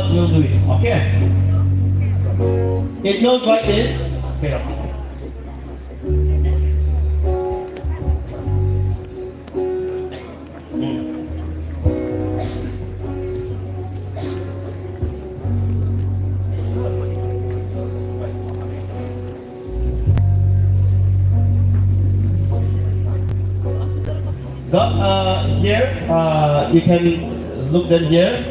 us will do it. Okay? It goes like this. Okay. Here, you can look them here.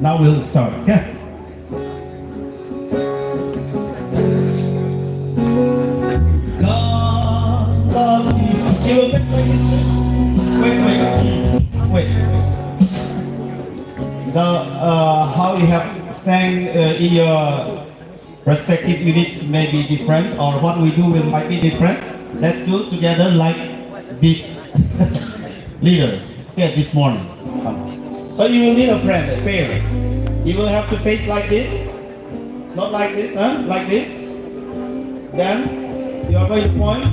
Now we'll start. Okay. God loves you. You wait. How you have sang in your respective units may be different, or what we do might be different. Let's do it together like these leaders. Okay, this morning. So you will need a friend, a pair. You will have to face like this, not like this, huh? Like this. Then you are going to point.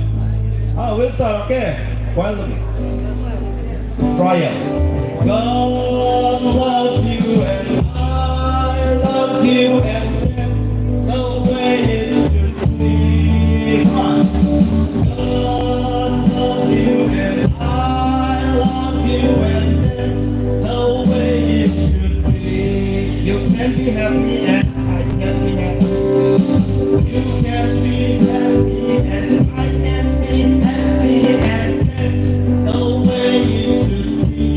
We'll start. Okay. Well, trial. God loves you and I love you, and that's the way it should be. Come on. God loves you and I love you, and that's the way it should be. You can be happy and I can be happy. You can be happy and I can be happy, and that's the way it should be.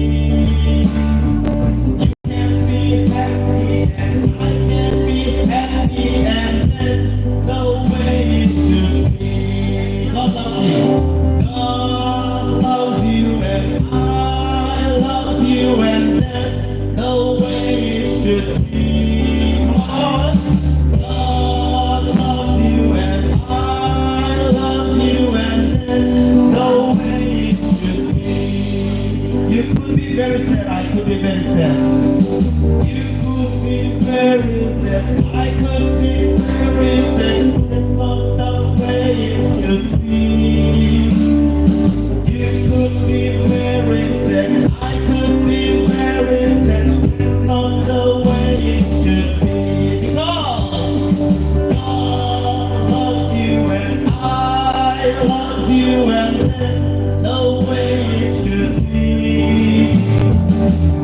You can be happy and I can be happy, and that's the way it should be. God loves you. God loves you and I love you, and that's the way it should be. Come on. God loves you and I love you, and that's the way it should be. You could be very sad, I could be very sad. You could be very sad, I could be very sad. That's not the way it should be. You could be very sad, I could be very sad. That's not the way it should be. Because God loves you and I love you, and that's the way it should be.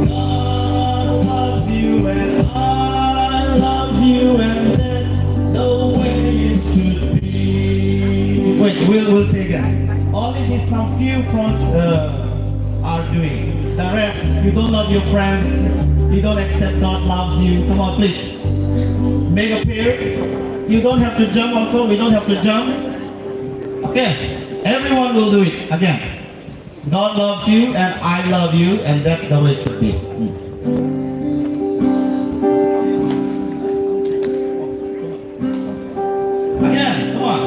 God loves you and I love you, and that's the way it should be. Wait, we'll say again. Only these some few fronts are doing. The rest, you don't love your friends, you don't accept God loves you. Come on, please. Make a pair. You don't have to jump also, we don't have to jump. Okay, everyone will do it again. God loves you and I love you, and that's the way it should be. Again, come on.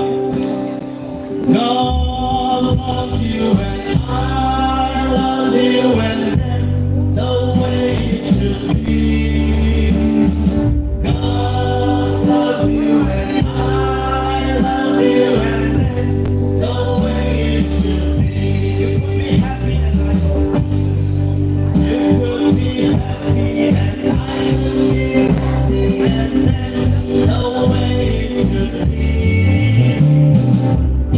God loves you and I love you, and that's the way it should be. God loves you and I love you, and that's the way it should be. You could be happy and I could. You could be happy and I could be happy, and that's the way it should be.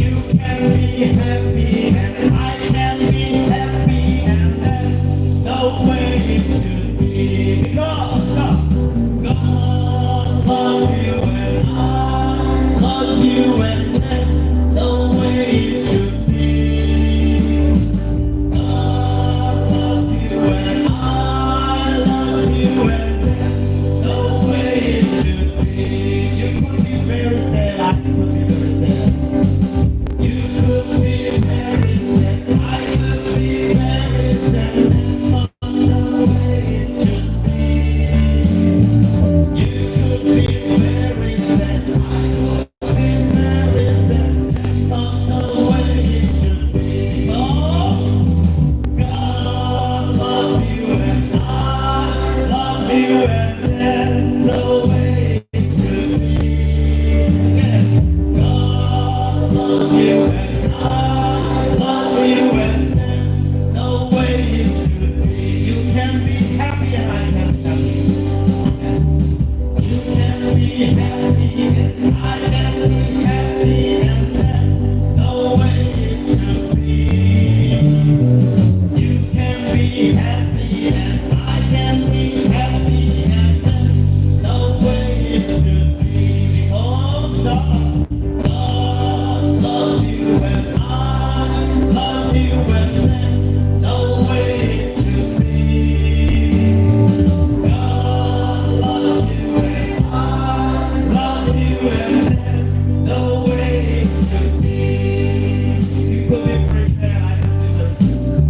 You can be happy and I can be happy, and that's the way it should be. Because God loves you and I love you, and that's the way it should be. God loves you and I love you, and that's the way it should be. You could be very sad, I could be very sad. You could be very sad, I could be very sad. That's not the way it should be. happy and I can be happy and that's the way it should be because God loves you and I love you and that's the way it should be. God loves you and I love you and that's the way it should be. You could be praised and I could be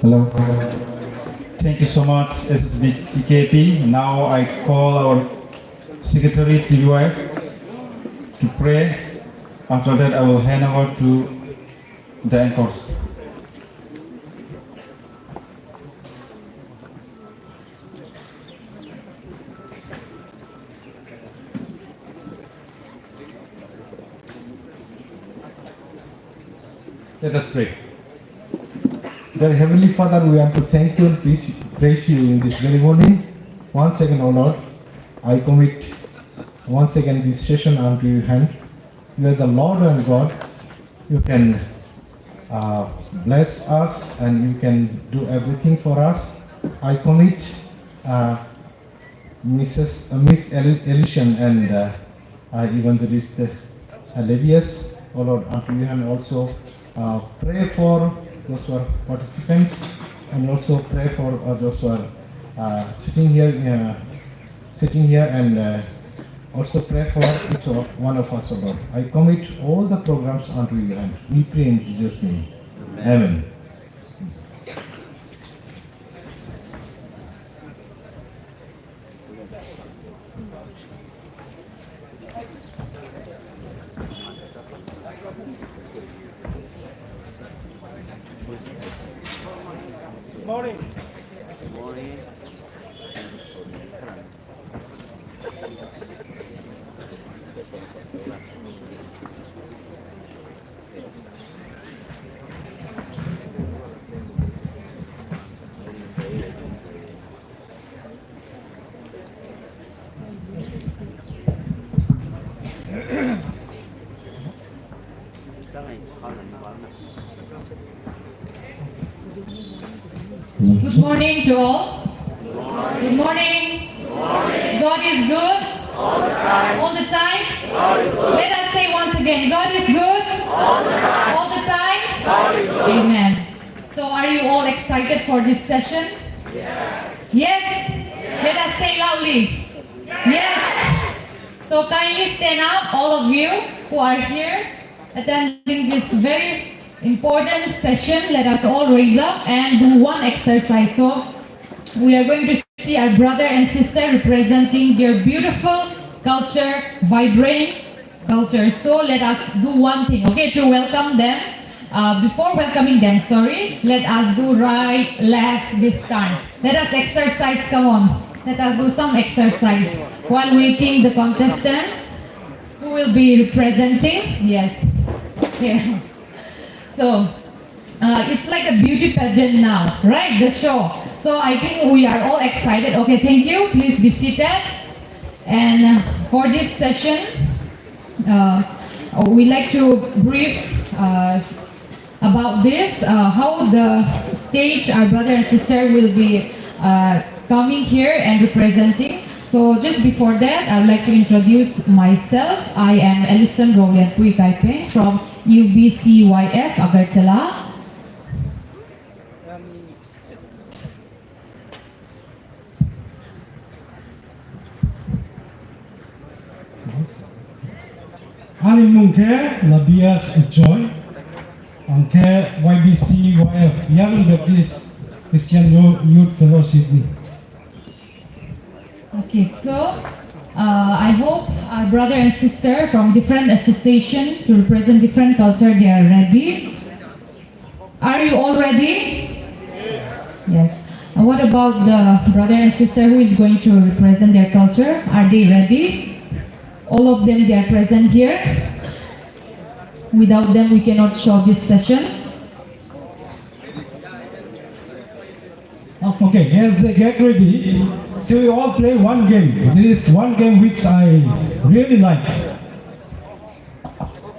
Hello. Thank you so much, SBD TKP. Now I call our secretary Tbyf to pray. After that, I will hand over to the anchors. Let us pray. Dear Heavenly Father, we want to thank you and praise you in this very morning. Once again, O Lord, I commit once again this session unto your hand. You are the Lord and God. You can bless us and you can do everything for us. I commit Miss Ellison and Evangelist Levius, O Lord, unto you, and also pray for those who are participants, and also pray for those who are sitting here, and also pray for each one of us, O Lord. I commit all the programs unto your hand. We pray in Jesus' name. Amen. Good morning to all. Good morning. God is good. All the time. All the time. Let us say once again, God is good. All the time. All the time. God is good. Amen. So are you all excited for this session? Yes. Yes? Let us say loudly. Yes. So kindly stand up, all of you who are here attending this very important session. Let us all raise up and do one exercise. So we are going to see our brother and sister representing their beautiful culture, vibrant culture. So let us do one thing, okay, to welcome them. Before welcoming them, let us do right, left this time. Let us exercise, come on. Let us do some exercise while waiting the contestant who will be representing. Yes. Okay. So, it's like a beauty pageant now, right? The show. So I think we are all excited. Okay, thank you. Please be seated. And for this session, we like to brief about this, how the stage our brother and sister will be coming here and representing. So just before that, I would like to introduce myself. I am Ellison Rolian Tbyf from UBCYF Agartala. Ani mungke labias joy angke YBCYF Young Baptist Christian Youth Fellowship. Okay, so I hope our brother and sister from different association to represent different culture, they are ready. Are you all ready? Yes. And what about the brother and sister who is going to represent their culture? Are they ready? All of them, they are present here. Without them, we cannot show this session. Okay, as they get ready, so we all play one game. There is one game which I really like.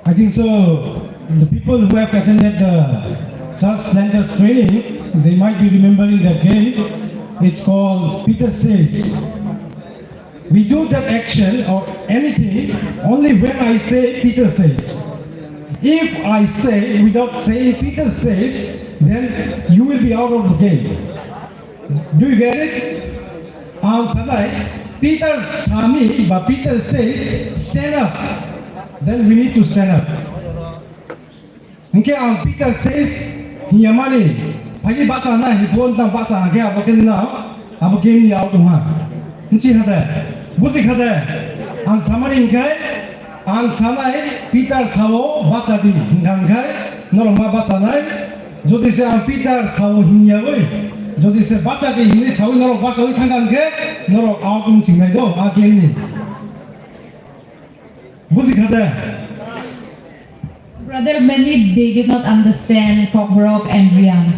I think so. The people who have attended the church planters training, they might be remembering that game. It's called Peter Says. We do that action or anything only when I say Peter says. If I say without saying Peter says, then you will be out of the game. Do you get it? Sanai, Peter Sami, but Peter says, stand up. Then we need to stand up. Okay, Peter says, Yamani, Pagi Basa na, he won't Basa, I game ni out of her. Nchi hada. Buti khade ang samaring kai ang sanai Peter sao baca di hinggang kai norong ma baca nai jodi se ang Peter sao hinya oi jodi se baca di hini sao norong baca oi thanggang ke norong autum singai do again ni buti khade. Brother, many they did not understand folk rock and Rian.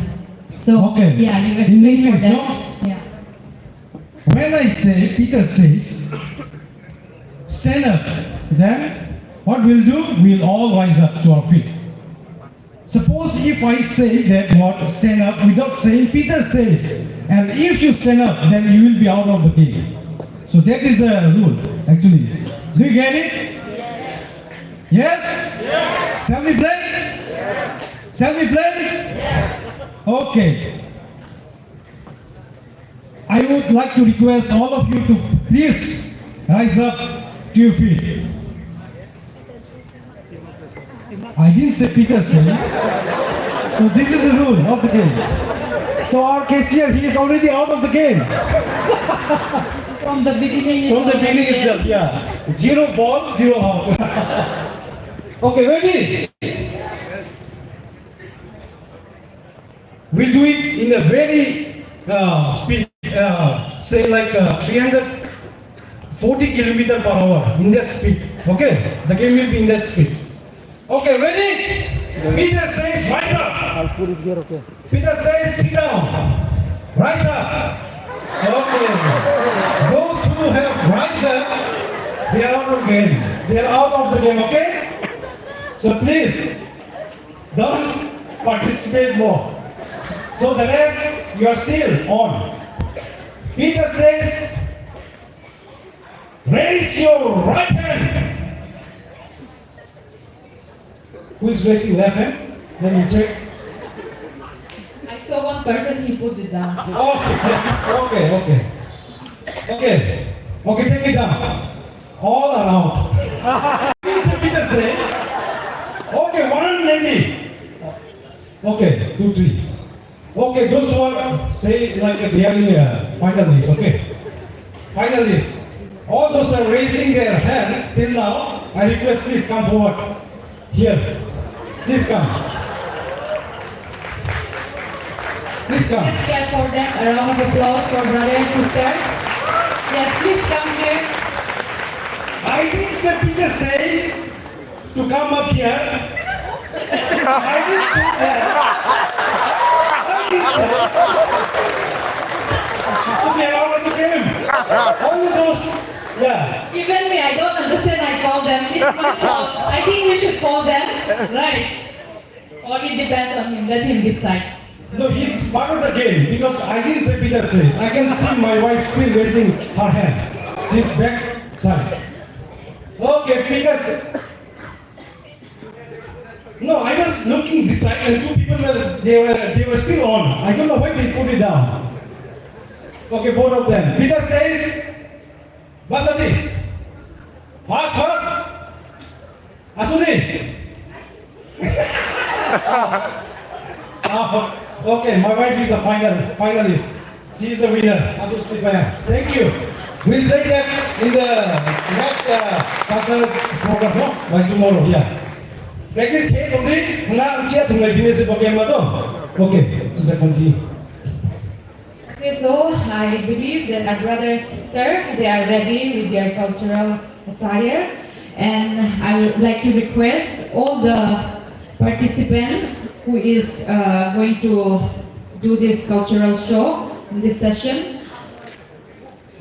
So Okay. yeah, you In explain for English, them. no? Yeah. When I say Peter says, stand up, then what we'll do, we'll all rise up to our feet. Suppose if I say that what stand up without saying Peter says, and if you stand up, then you will be out of the game. So that is the rule, actually. Do you get it? Yes. Yes? Yes. Shall we play? Yes. Shall we play? Yes. Okay. I would like to request all of you to please rise up to your feet. I didn't say Peter said. So this is the rule of the game. So our cashier, he is already out of the game. From the beginning. From the beginning itself, yeah. 0 ball, 0 out. Okay, ready? We'll do it in a very speed. Say like 340 km per hour in that speed. Okay, the game will be in that speed. Okay, ready? Peter says rise up. Peter says sit down. Rise up. Okay. Those who have rise up, they are out of the game. They are out of the game. Okay. So please don't participate more. So the rest you are still on. Peter says, raise your right hand. Who is raising left hand? Let me check. I saw one person, he put it down. Okay. Okay, take it down. All around. Peter say, okay, one lady. Okay, 2, 3. Okay, those who are say like they are in finalists, okay? Finalists. All those are raising their hand till now. I request please come forward. Here. Please come. Please come. Let's get for them a round of applause for brother and sister. Yes, please come here. I think Sir Peter says to come up here. I didn't say that. So we are out of the game. Only those, yeah. Even me, I don't understand, I call them. It's my fault. I think we should call them. Right. Or it depends on him. Let him decide. No, it's part of the game because I didn't say Peter says. I can see my wife still raising her hand. Sit back side. Okay, because no, I was looking this side and two people were still on. I don't know why they put it down. Okay, both of them. Peter says, Basati, fast. Asuni. Okay, my wife is a finalist. She is the winner. Thank you. We'll take that in the next cultural program, no? By tomorrow, yeah. Practice here only. Okay, so continue. Okay, so I believe that our brother and sister, they are ready with their cultural attire. And I would like to request all the participants who is going to do this cultural show in this session.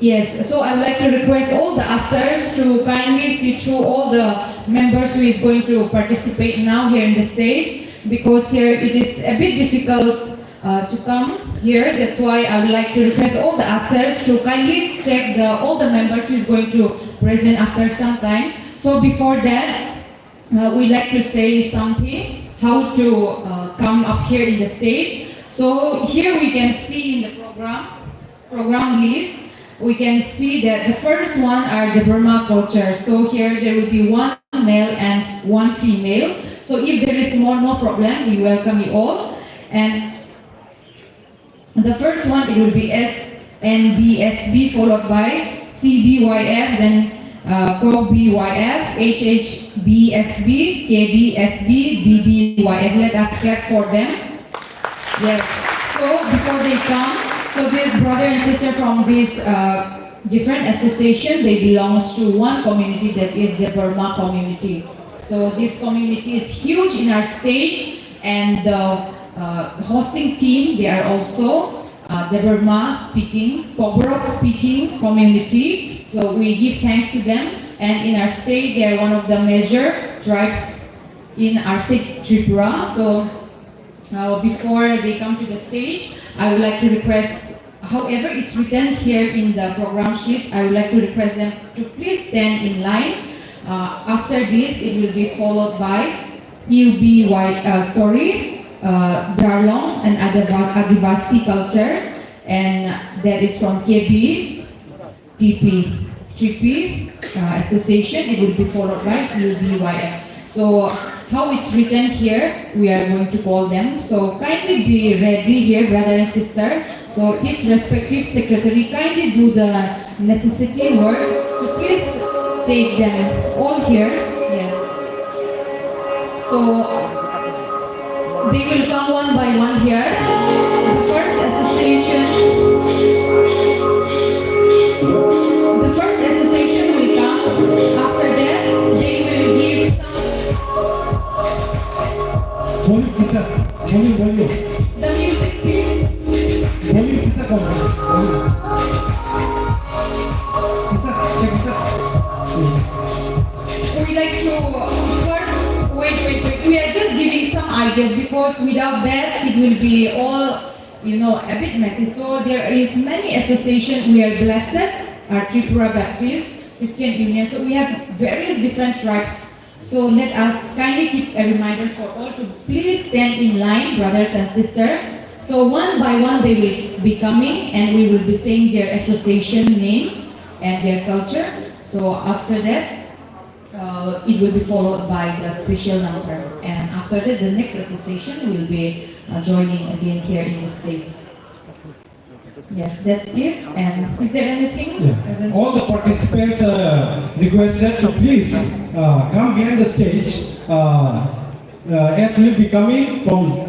Yes, so I would like to request all the ushers to kindly see through all the members who is going to participate now here in the stage, because here it is a bit difficult to come here. That's why I would like to request all the ushers to kindly check all the members who is going to present after some time. So before that, we'd like to say something, how to come up here in the stage. So here we can see in the program list, we can see that the first one are the Burma culture. So here there will be one male and one female. So if there is more, no problem, we welcome you all. And the first one, it will be SNBSB followed by CBYF, then COBYF, HHBSB, KBSB, BBYF. Let us clap for them. Yes. So before they come, so this brother and sister from this different association, they belongs to one community, that is the Burma community. So this community is huge in our state, and the hosting team, they are also the Burma speaking, Koborok speaking community. So we give thanks to them, and in our state, they are one of the major tribes in our state, Tripura. So before they come to the stage, I would like to request, however it's written here in the program sheet, I would like to request them to please stand in line. After this, it will be followed by Darlong and Adivasi culture, and that is from KB, TP association. It will be followed by UBYF. So how it's written here, we are going to call them. So kindly be ready here, brother and sister. So each respective secretary kindly do the necessity work to please take them all here. Yes. So they will come one by one here. The first association will come. After that, they will give Volume. the music piece. We like to wait. We are just giving some ideas, because without that it will be all, a bit messy. So there is many associations. We are blessed, our Tripura Baptist Christian Union. So we have various different tribes. So let us kindly keep a reminder for all to please stand in line, brothers and sisters. So one by one they will be coming, and we will be saying their association name and their culture. So after that, it will be followed by the special number. And after that, the next association will be joining again here in the States. Yes, that's it. And is there anything? Yeah. All the participants requested to please come behind the stage, as we'll be coming from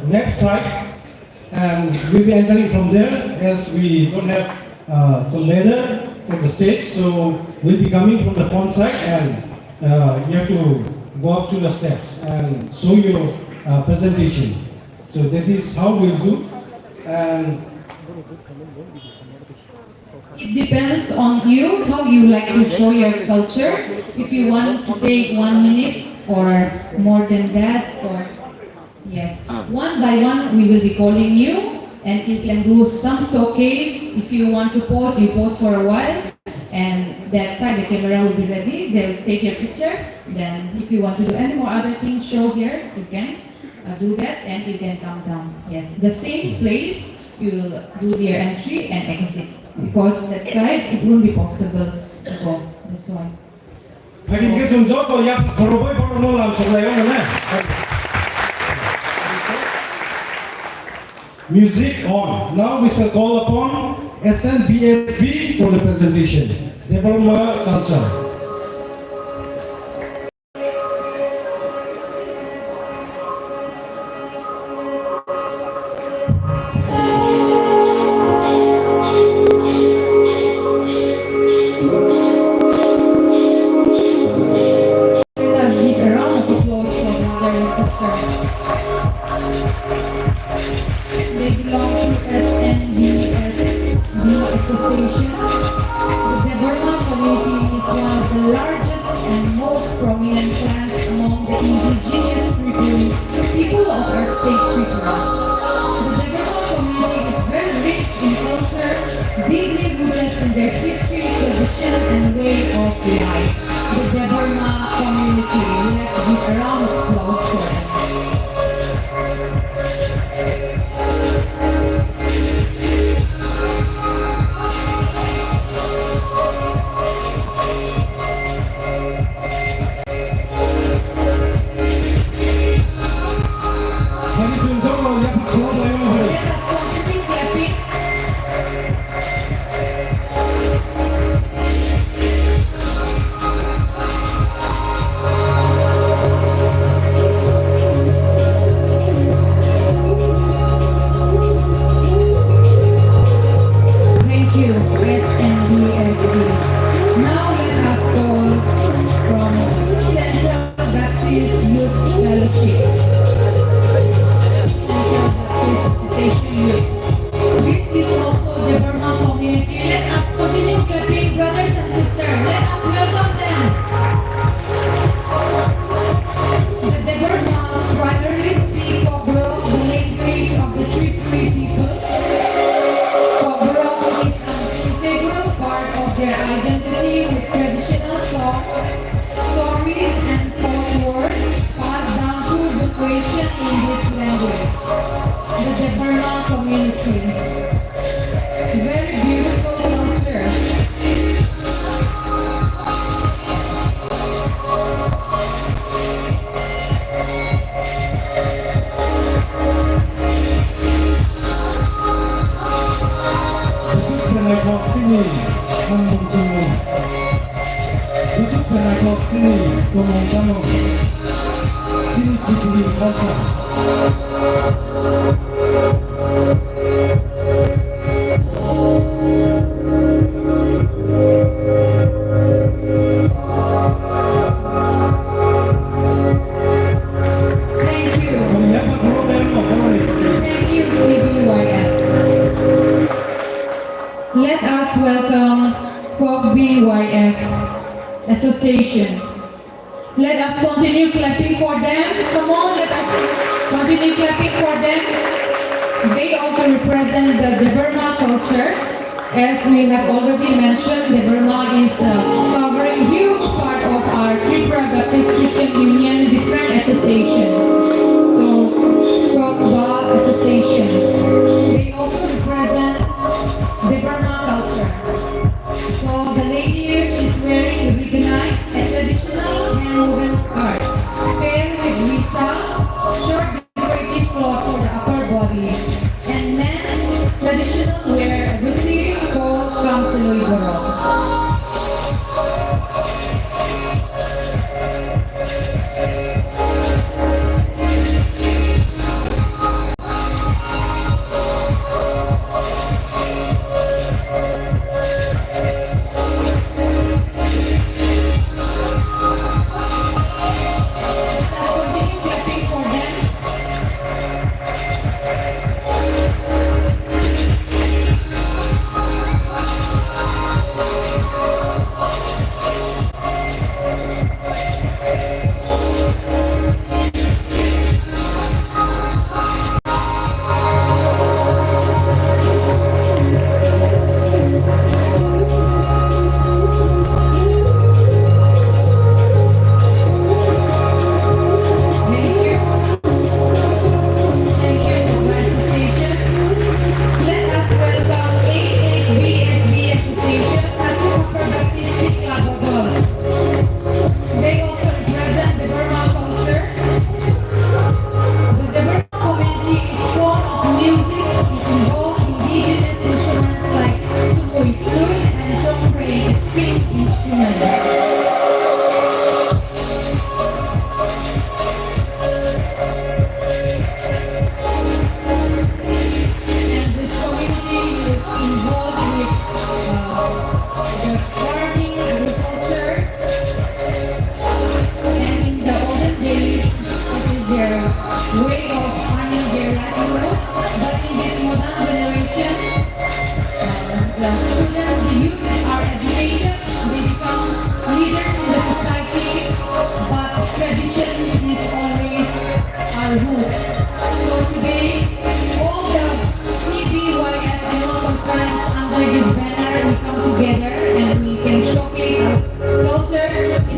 left side, and we'll be entering from there, as we don't have some ladder for the stage. So we'll be coming from the front side, and you have to go up to the steps and show your presentation. So that is how we'll do. And it depends on you, how you like to show your culture. If you want to take 1 minute or more than that, or yes, one by one we will be calling you, and you can do some showcase. If you want to pause, you pause for a while, And that side, the camera will be ready. They'll take your picture. Then if you want to do any more other things, show here, you can do that and you can come down. Yes, the same place, you will do their entry and exit. Because that side, it won't be possible to go. That's why. Phải cái dùng chốt tôi nhập khẩu với bọn nó làm xong này không nè. Music on. Now we shall call upon SBD for the presentation. Development culture. They belong to SBD Association. The Burma community is one of the largest and most prominent clans among the indigenous people of our state, Tripura. The Burma community is very rich in culture, deeply rooted in their history, traditions, and way of life. The Burma community, let's give a round of applause for them. Let us welcome Tbyf Association. Let us continue clapping for them. Come on, let us continue clapping for them. They also represent the Burma culture. As we have already mentioned, the Burma is covering huge part of our Tripura Baptist Christian Union different associations. So, Tbyf Association. They also represent the Burma culture. So the lady here is wearing a riganite, a traditional hand-woven skirt, paired with risa, short decorative cloth for the upper body, and men traditional wear a dhoti called kamsuloy borok.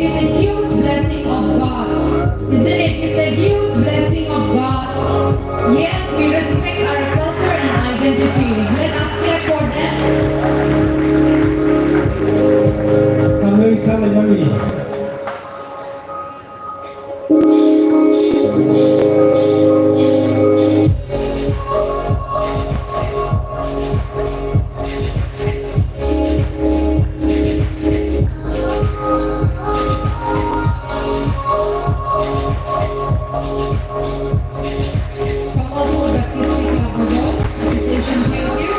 is a huge blessing of God. Isn't it? It's a huge blessing of God. Yet we respect our culture and identity. Let us clap for them. Kami salimani. Kamalpur Baptist Club Bodol. Association, thank you.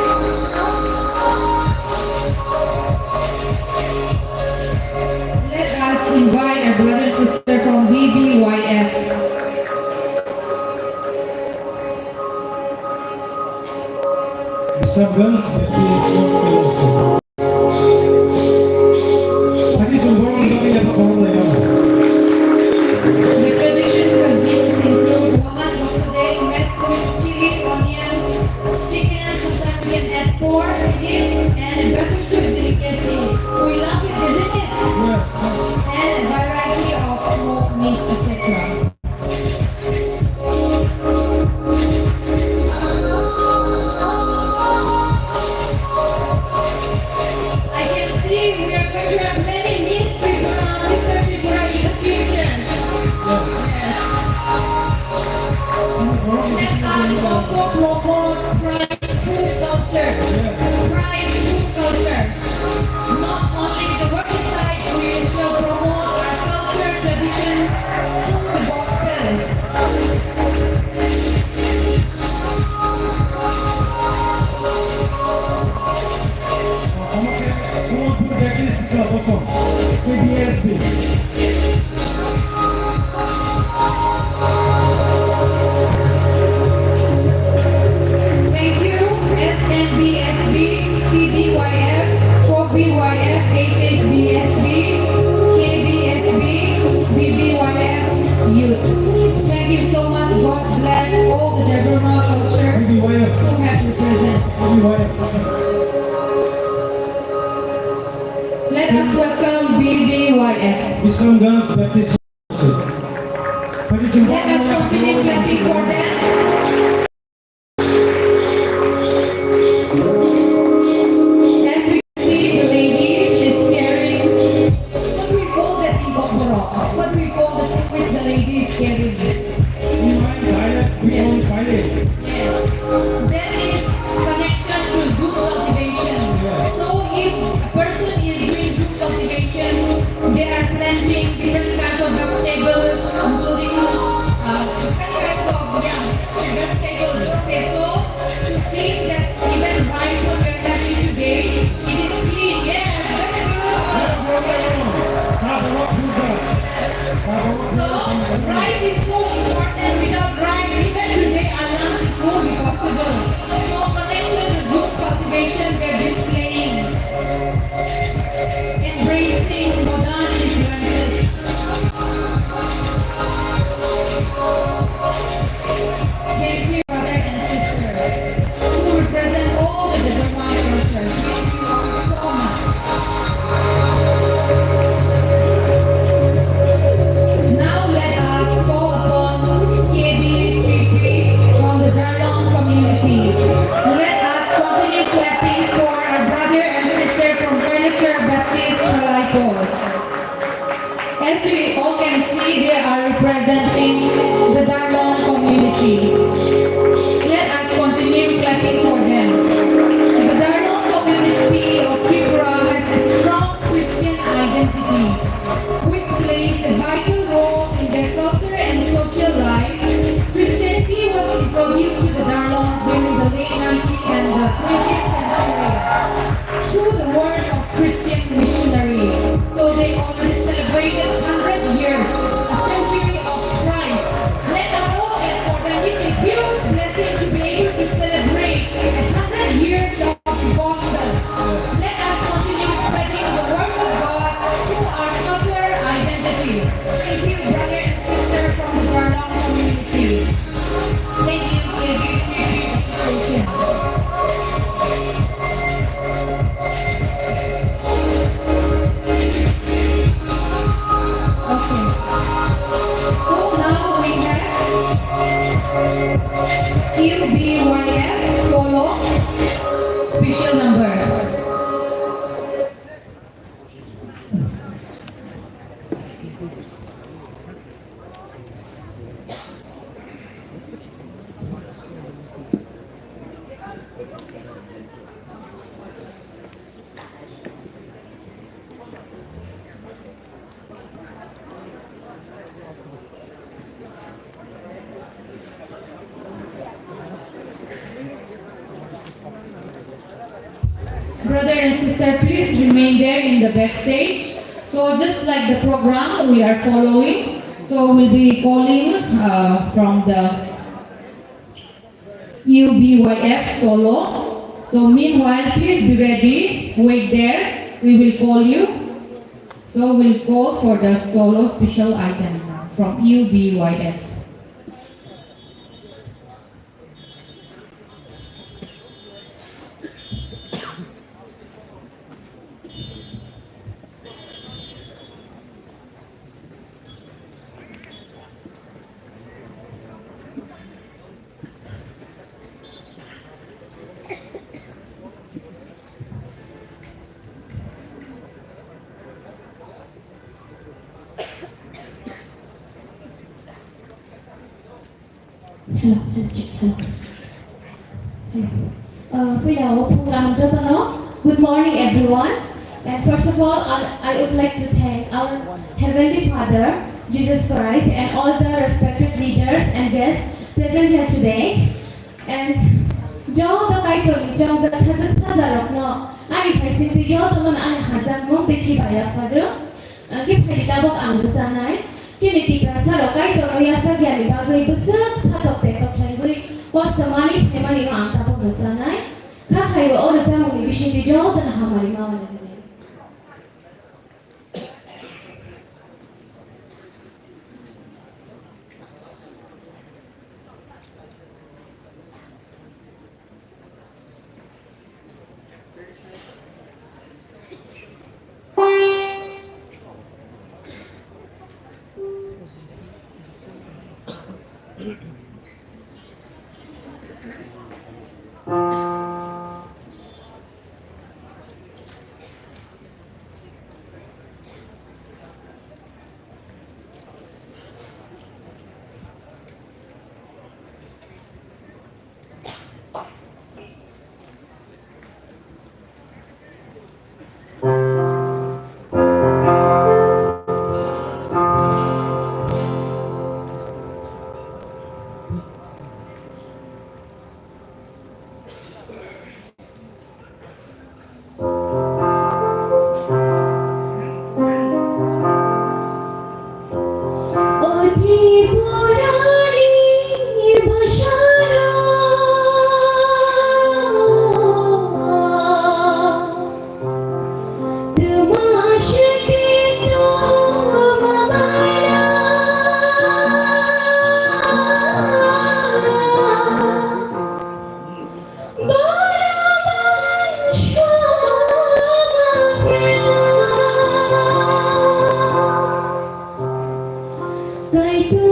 Let us invite our brother and sister from BBYF. Servants Baptist Fellowship. Tadi jumpa kami yang berkorban. The traditional cuisines include hummus of today, mixed with chili, onion, chicken, and sometimes we can add pork, beef, and barbecue delicacy. We love it, isn't it? And a variety of smoked meat, etc. I can see we are going to have many meals Mr. Tripura in the future. Yes. Let us also promote Christ food culture. Christ food culture. Not only the working side, we shall promote our culture, tradition through the gospel. Semua pun Baptist Club kosong. PBSB. Thank you, SNBSB, CBYF, BYF, HHBSB, KBSB, BBYF, Youth. Thank you so much. God bless all the Deborah culture BBYF. who have represented. BBYF. Let us welcome BBYF. Islam Girls Baptist Fellowship. Tadi jumpa Let us continue clapping for them. As we see the lady, she's carrying, what do we call that in Kokborok? What do we call the thing which the lady is carrying? In my diet, we only find it. Yes. There is connection to Zoom cultivation. So if a person is doing Zoom cultivation, they are planting different kinds of vegetables, including different kinds of vegetables. Okay, so to think that even rice what we are having today, it is clean. Yes, very good. So rice is so important. Without rice, even today our lunch is won't be possible. So connection to Zoom cultivation we are displaying, embracing modern influences. Thank you, brother and sister, who represent all the different cultures. Thank you so much. Now let us call upon KB3P from the Darlong community. Let us continue clapping for our brother and sister from Furniture Baptist Chalaipo. As we all can see, they are representing the Darlong community. Let us continue clapping for them. The Darlong community of Tripura has a strong Christian identity, which plays a vital role in their culture and social life. Christianity was introduced to the Darlong during the late 19th and the 20th century through the work of Christian missionaries. So they already celebrated 100 years, a century of Christ. Let us all get for them. It's a huge blessing to be able to celebrate 100 years of the gospel. Let us continue spreading the word of God through our culture identity. Thank you, brother and sister from the Darlong community. Thank you, KB. brother and sister, please remain there in the backstage. So just like the program we are following, so we'll be calling from the UBYF solo. So meanwhile, please be ready. Wait there. We will call you. So we'll call for the solo special item now from UBYF. Good morning, everyone. And first of all, I would like to thank our Heavenly Father, Jesus Christ, and all the respected leaders and guests present here today. And Joe the Kaitoli, Joe the Chazazarokno, I think the Joe the one I has a multi Tbyf, give Hedabok Angusanai, Jenny Prasaro Kaitolo Yasagiani Bagai Busuk, Satok of Language, was the money, Hemani Antaposanai. Kakhay wa ora jamuni bishindi Jordan hamari mawana ni. Kai tu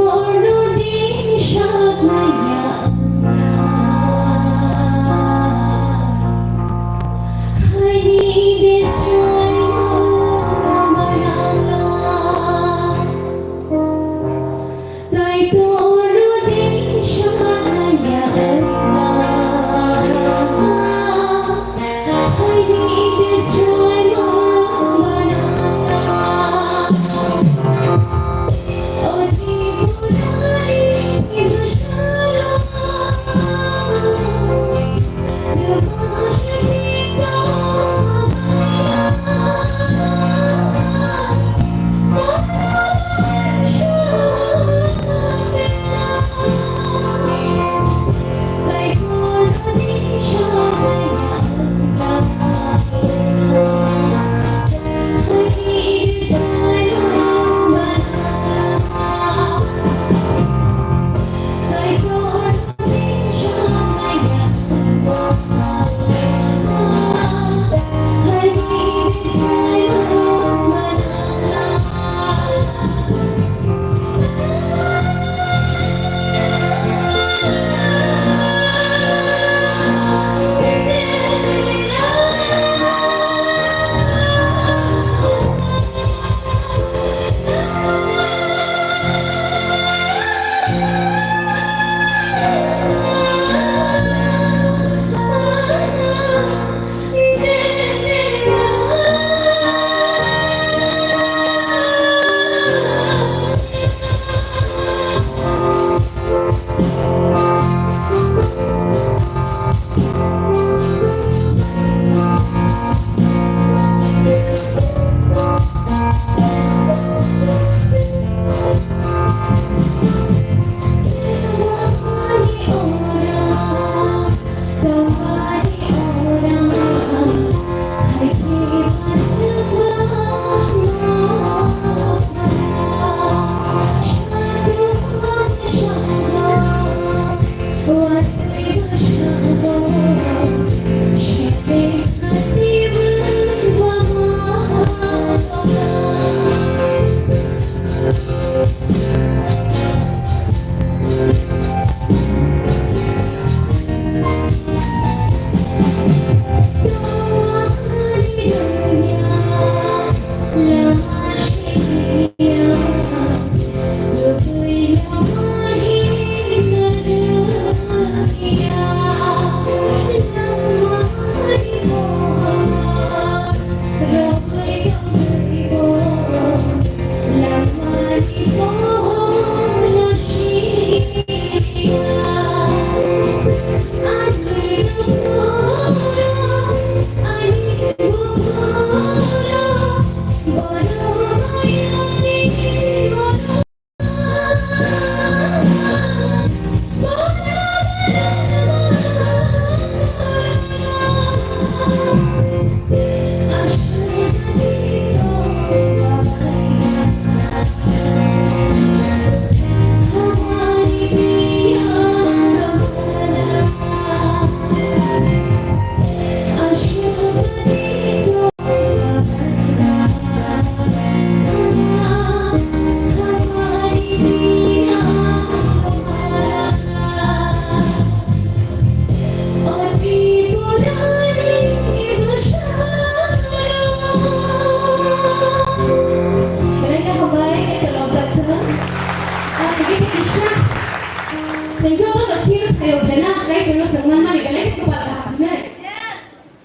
Chúng tôi được feel thay đổi lên na, cái nó sướng lắm mà đi cái này các bạn học này.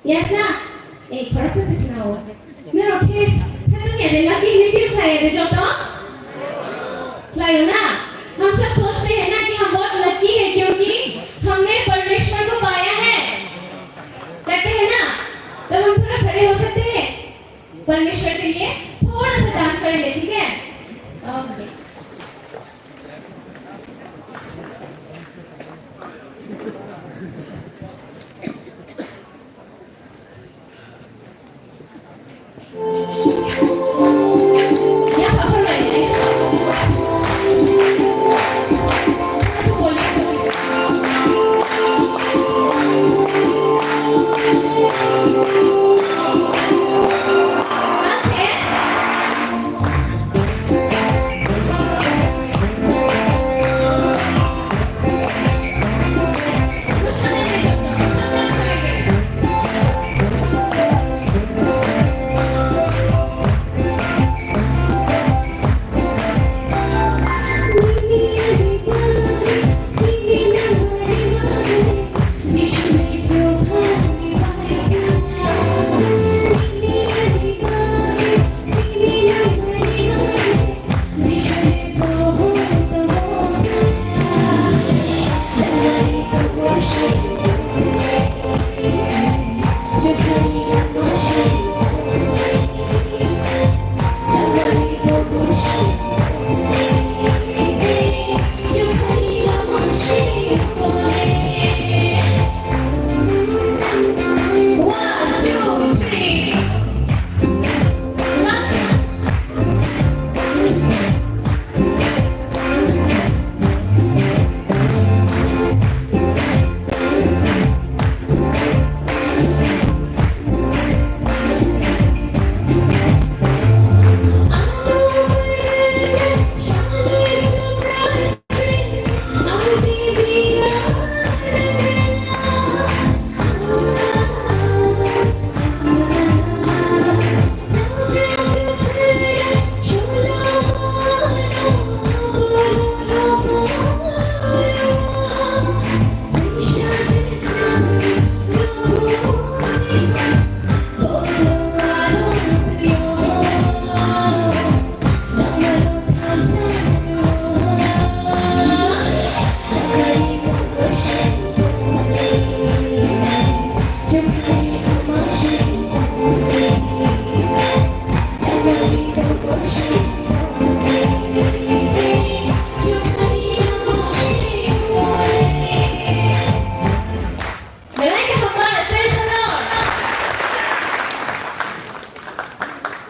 Yes na. Phải rất là nào. Nên ok. Thế tôi nghĩ là cái này feel thay để cho đó. Thay ना. हम सब सोचते हैं ना कि हम बहुत lucky है क्योंकि हमने परमेश्वर को पाया है कहते हैं ना तो हम थोड़ा खड़े हो सकते हैं परमेश्वर के लिए थोड़ा सा डांस करेंगे ठीक है ओके या पापा भाई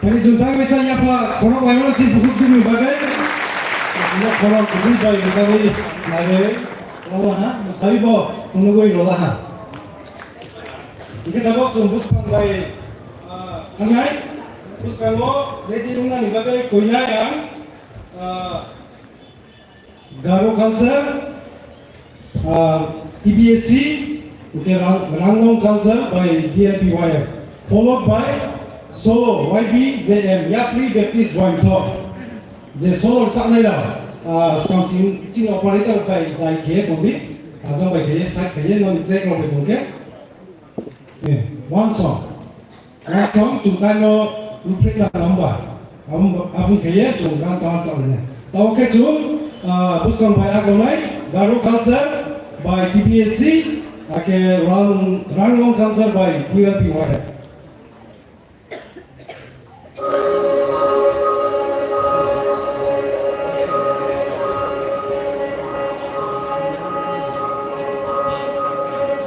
Jadi junta misalnya apa korang lain sih buku sini bagai, ini korang buku jai misalnya lagi lawan ha, misalnya bo menunggu irolah ha. Ini dapat jembuskan bagai, kangai, buskan lo, ready nungan ni bagai koina yang Garo culture, TBSC, okay, Rangnong culture by Tbyf, followed by Solo YBZM Yapli Baptist Joint Talk. The solo sắc này là trong chính operator phải giải kế tổng biết, trong bài kế sách kế nó track lòng bài tổng kết. One song chúng ta nó lúc trước là năm bài, ông kế chúng ta toàn sắc này. Tao kế chúng bút con bài ác này Garo culture by TBSC, cái Ranglong culture by Tbyf.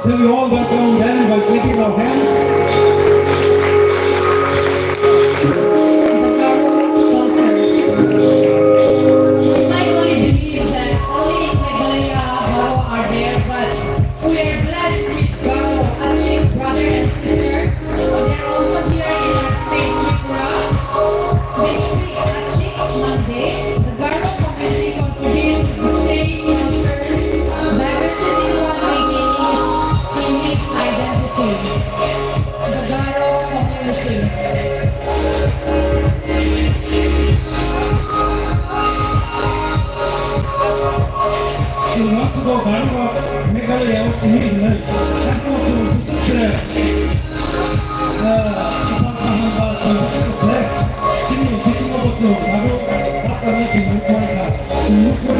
So we all welcome them by clapping our hands. The Garo culture. We might only believe that only in Meghalaya Garo are there, but we are blessed with Garo, Achik, brother and sister. They are also here in our state, Tripura. They speak Achik Monday. The Garo community contributes to state culture, diversity while maintaining unique identity. Mexico 가루가 메갈리아 우리는 한국으로 그래. 지금 비스모부터 가루 아까는 그 무코한다. 무코를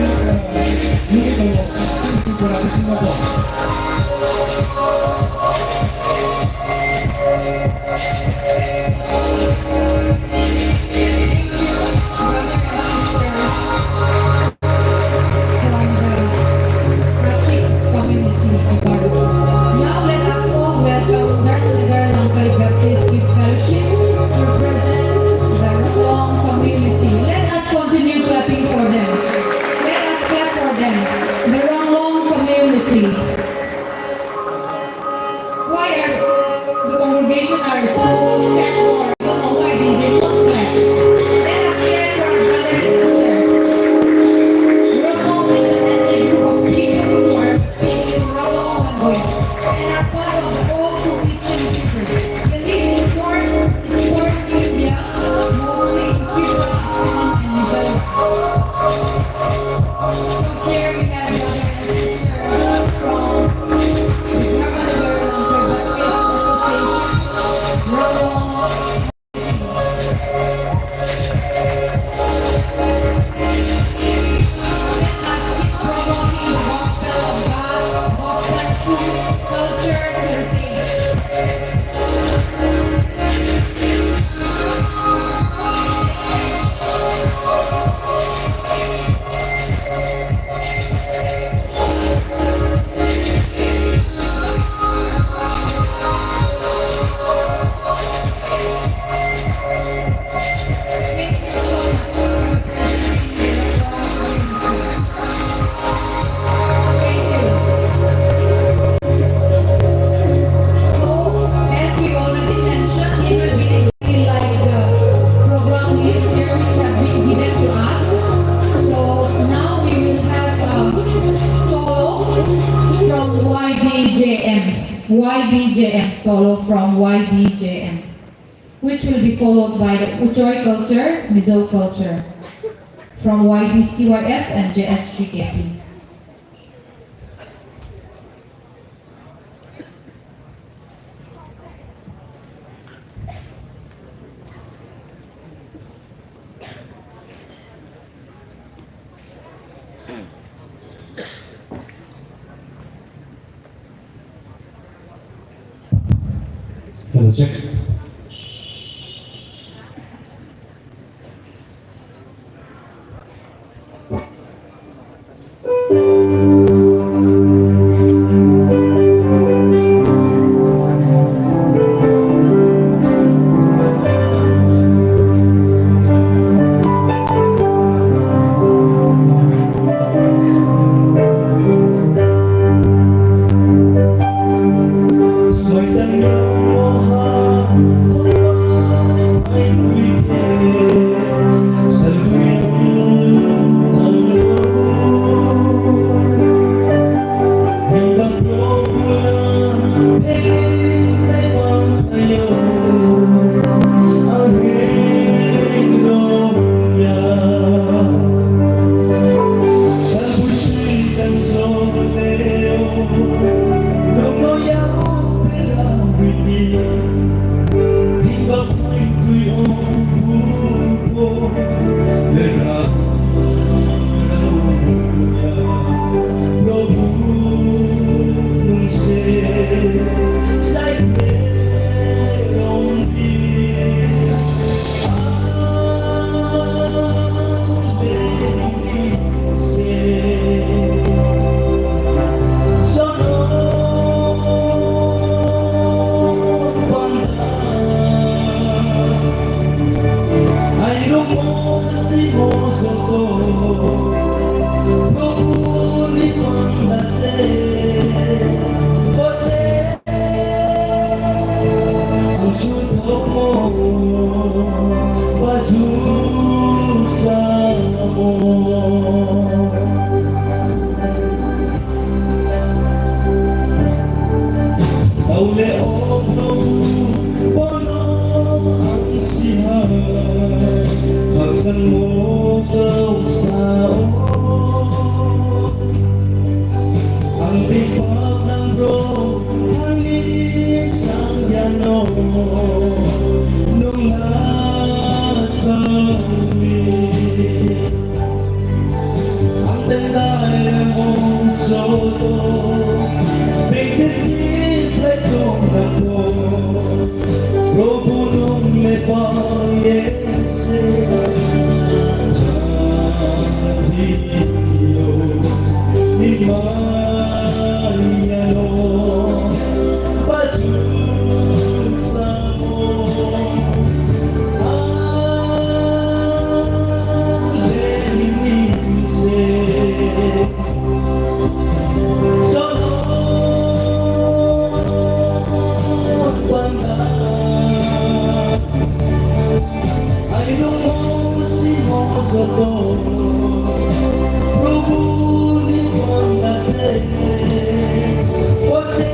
유리도 거라고 생각하고. Now let us all welcome Darmanagar Langkai Baptist Youth Fellowship to represent the Long community. Let us continue clapping for them. Let us clap for them. The Long community. Why are the congregation are so sad or don't know why they did not clap? Let us clap for our brothers and sisters. Long is an ethnic group of people who are speaking Long language and are part of the whole Norwegian people. They live in short India, mostly in Tripura, and Mizoram. So here we have brothers and sisters from the Darmanagar Langkai Baptist Association, Long. YBJM solo from YBJM, which will be followed by the Uchoy culture, Mizo culture from YBCYF and JS3KP. Check. Soy tan ni Mariano Pasuk Samo Leninise Sono Panda Ay nung si Mozoto Rubuli Pondase Você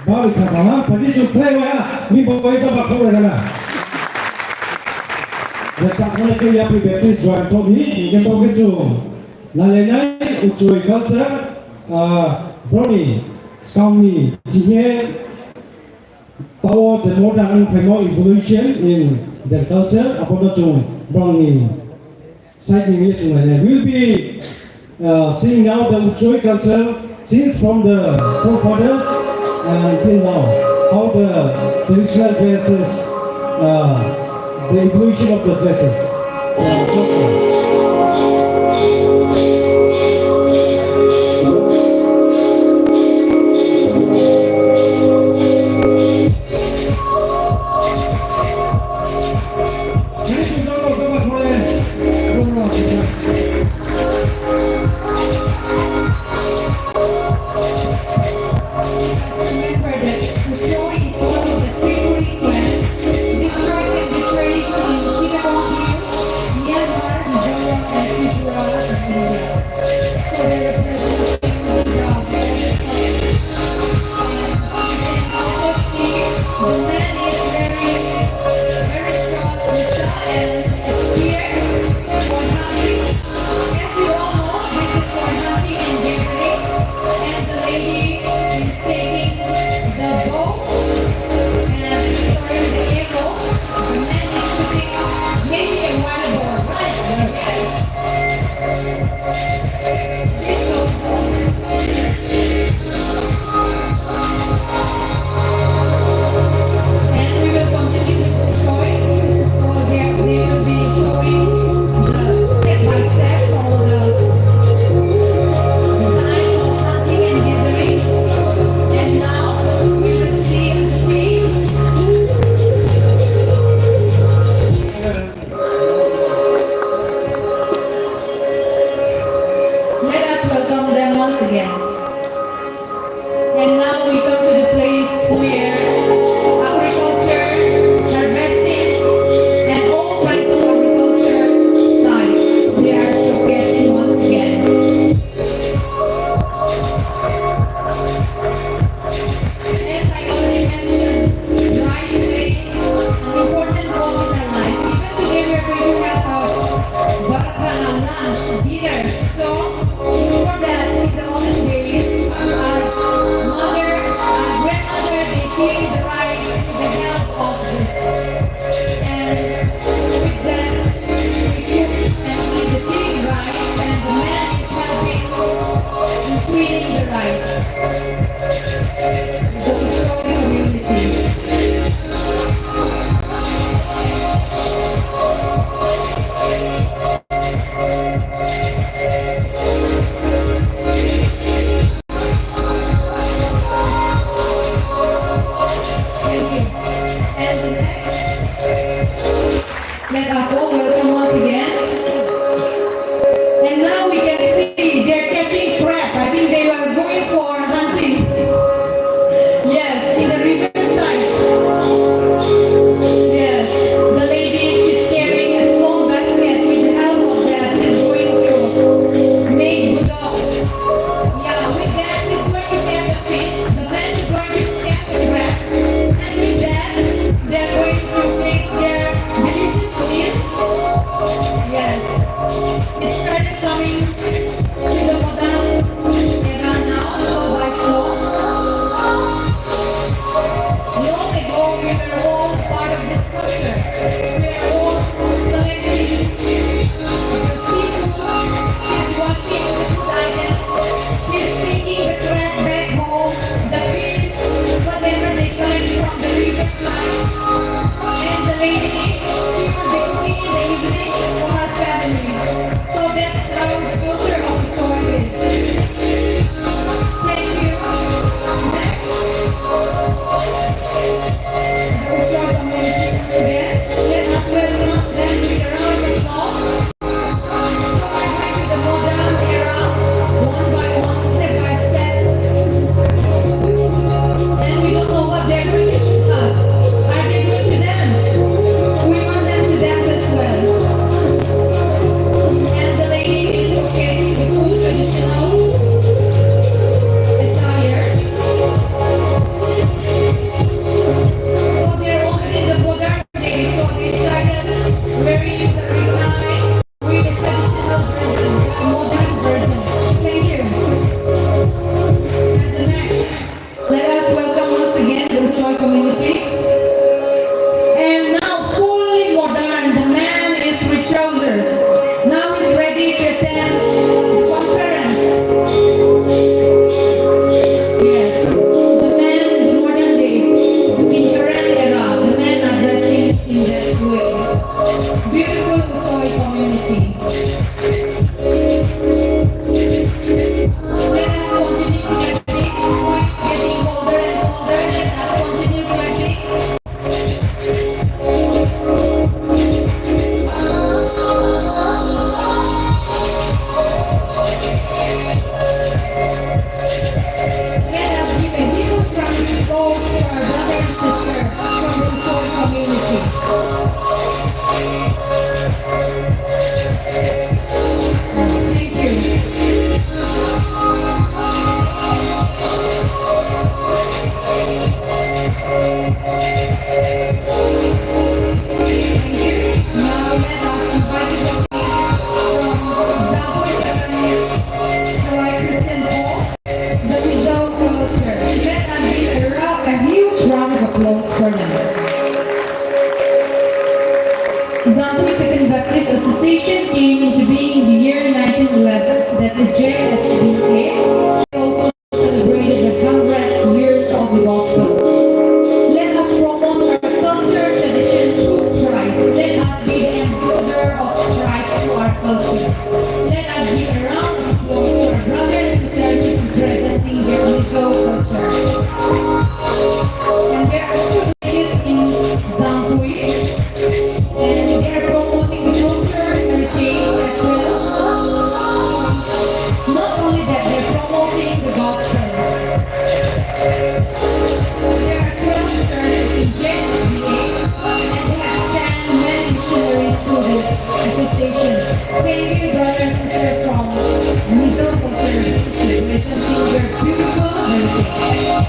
Bao cả mà phải đi chụp thêm mà mi bao giờ bạc không rồi nè. Giờ sáng nay cái nhà bị bể đi rồi tôi đi cái tôi cái chỗ là lấy này uchui culture brownie scouni chỉ nghe power the modern evolution in their culture upon the chung brownie citing it will be seeing now the uchui culture since from the forefathers until now, how the traditional dresses, the evolution of the dresses. Remember that Uchoy is one of the Tripuri clans, destroyed and betrayed in Chittagong Hills, Myanmar, Mizoram, and Tripura, India. So they represent the various cultures. And also see the man is very strong, Nisha, and spear for hunting. As you all know, this is for hunting and gathering. And the lady is taking the bow and firing the arrow. The man is shooting maybe a wild boar, right? Yes. And we will continue with the joy. So they will be showing the step by step for the time of hunting and gathering. And now we will see on the stage. Let us welcome them once again. And now we come to the place where agriculture, harvesting, and all kinds of agriculture side they are showcasing once again. As I already mentioned, rice playing an important role in our life. Even today we're going to have a baraka lunch, dinner. So, before that, in the olden days, our mother, our grandmother, they clean the rice with the help of this. And with that, we cook and eat the clean rice, and the man is helping in cleaning the rice. The Uchoy community. Thank you. And the next, let us all welcome once again. And now we can see they're catching crab. I think they were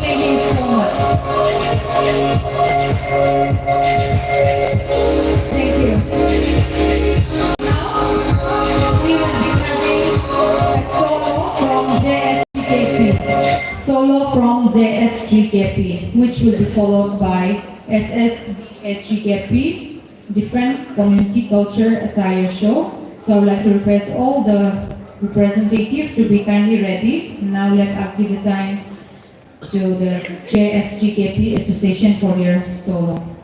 Thank you so much. Thank you. Now, we will be having a solo from JS3KP. Solo from JS3KP, which will be followed by SSB3KP, different community culture attire show. So I would like to request all the representatives to be kindly ready. Now let us give the time to the JS3KP Association for their solo.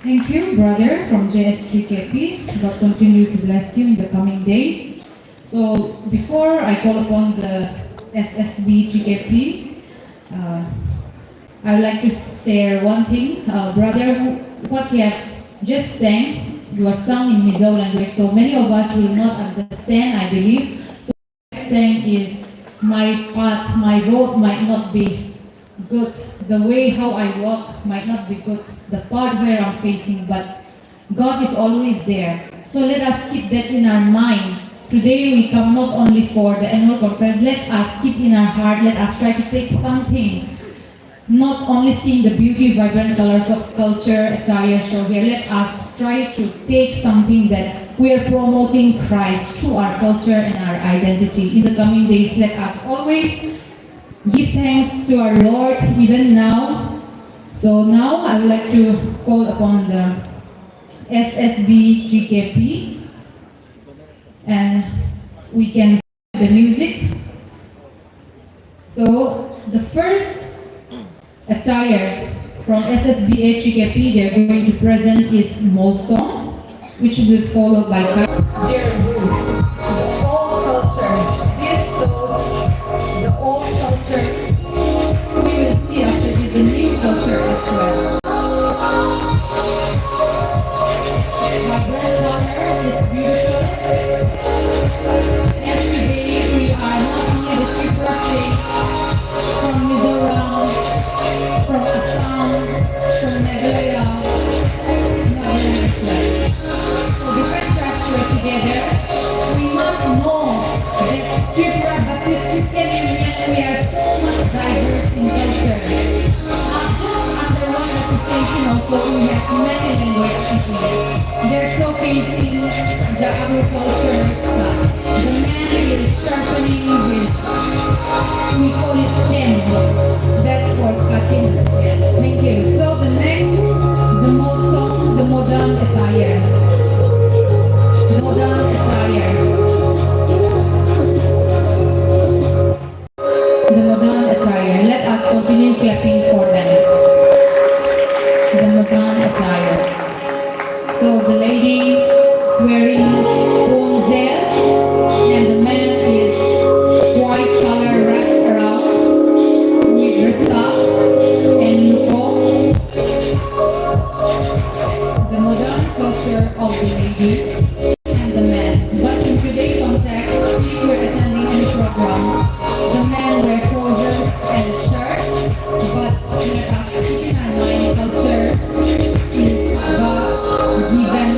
Thank you, brother from JS3KP. God continue to bless you in the coming days. So before I call upon the SSB GKP, I would like to share one thing. Brother, what he have just sang, was sung in Mizo language, so many of us will not understand, I believe. So what he sang is, my path, my road might not be good. The way how I walk might not be good. The part where I'm facing, but God is always there. So let us keep that in our mind. Today we come not only for the annual conference, let us keep in our heart, let us try to take something. Not only seeing the beauty, vibrant colors of culture, attire show here, let us try to take something that we are promoting Christ through our culture and our identity. In the coming days, let us always give thanks to our Lord even now. So now I would like to call upon the SSB GKP and we can start the music. So the first attire from SSB GKP they're going to present is Mole Song, which will be followed by their group, the old culture. This shows the old culture. We will see after this the new culture as well. My granddaughter is beautiful. Every day we are not only the Tripura state from Mizoram, from Assam, from Meghalaya, so different tribes were together. We must know that Tripura Baptist Christian Union, we are so much diverse in culture. Not just under one association, also we have many language speaking. They're showcasing the agriculture stuff. The man is sharpening with, we call it gem. That's for cutting. Yes, thank you. So the next, the mode song, the modern attire. The modern attire. The modern attire. Let us continue clapping for them. The modern attire. So the lady is wearing ponzel and the man is white color wrapped around with versa and luko. The modern culture of the lady and the man. But in today's context, if you're attending any program, the men wear trousers and a shirt, but let us keep in our mind culture is God given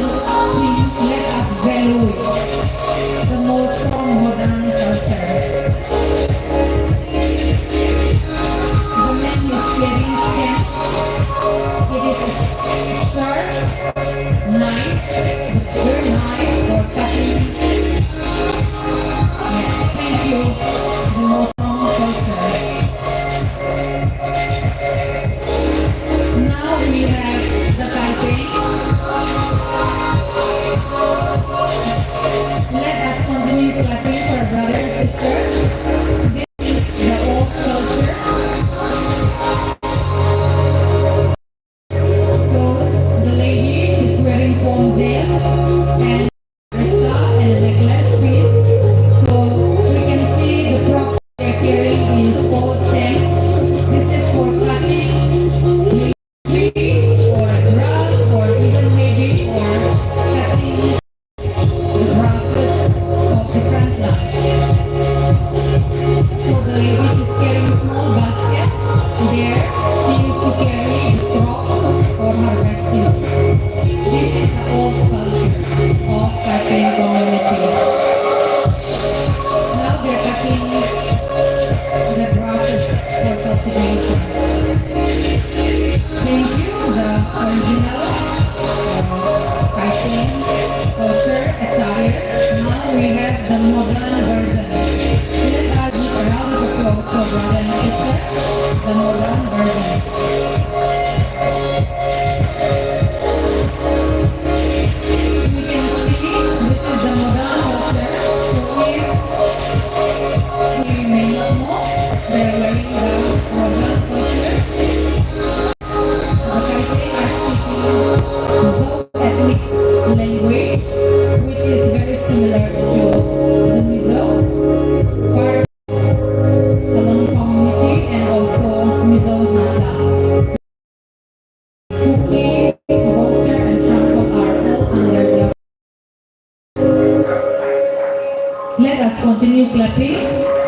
continue clapping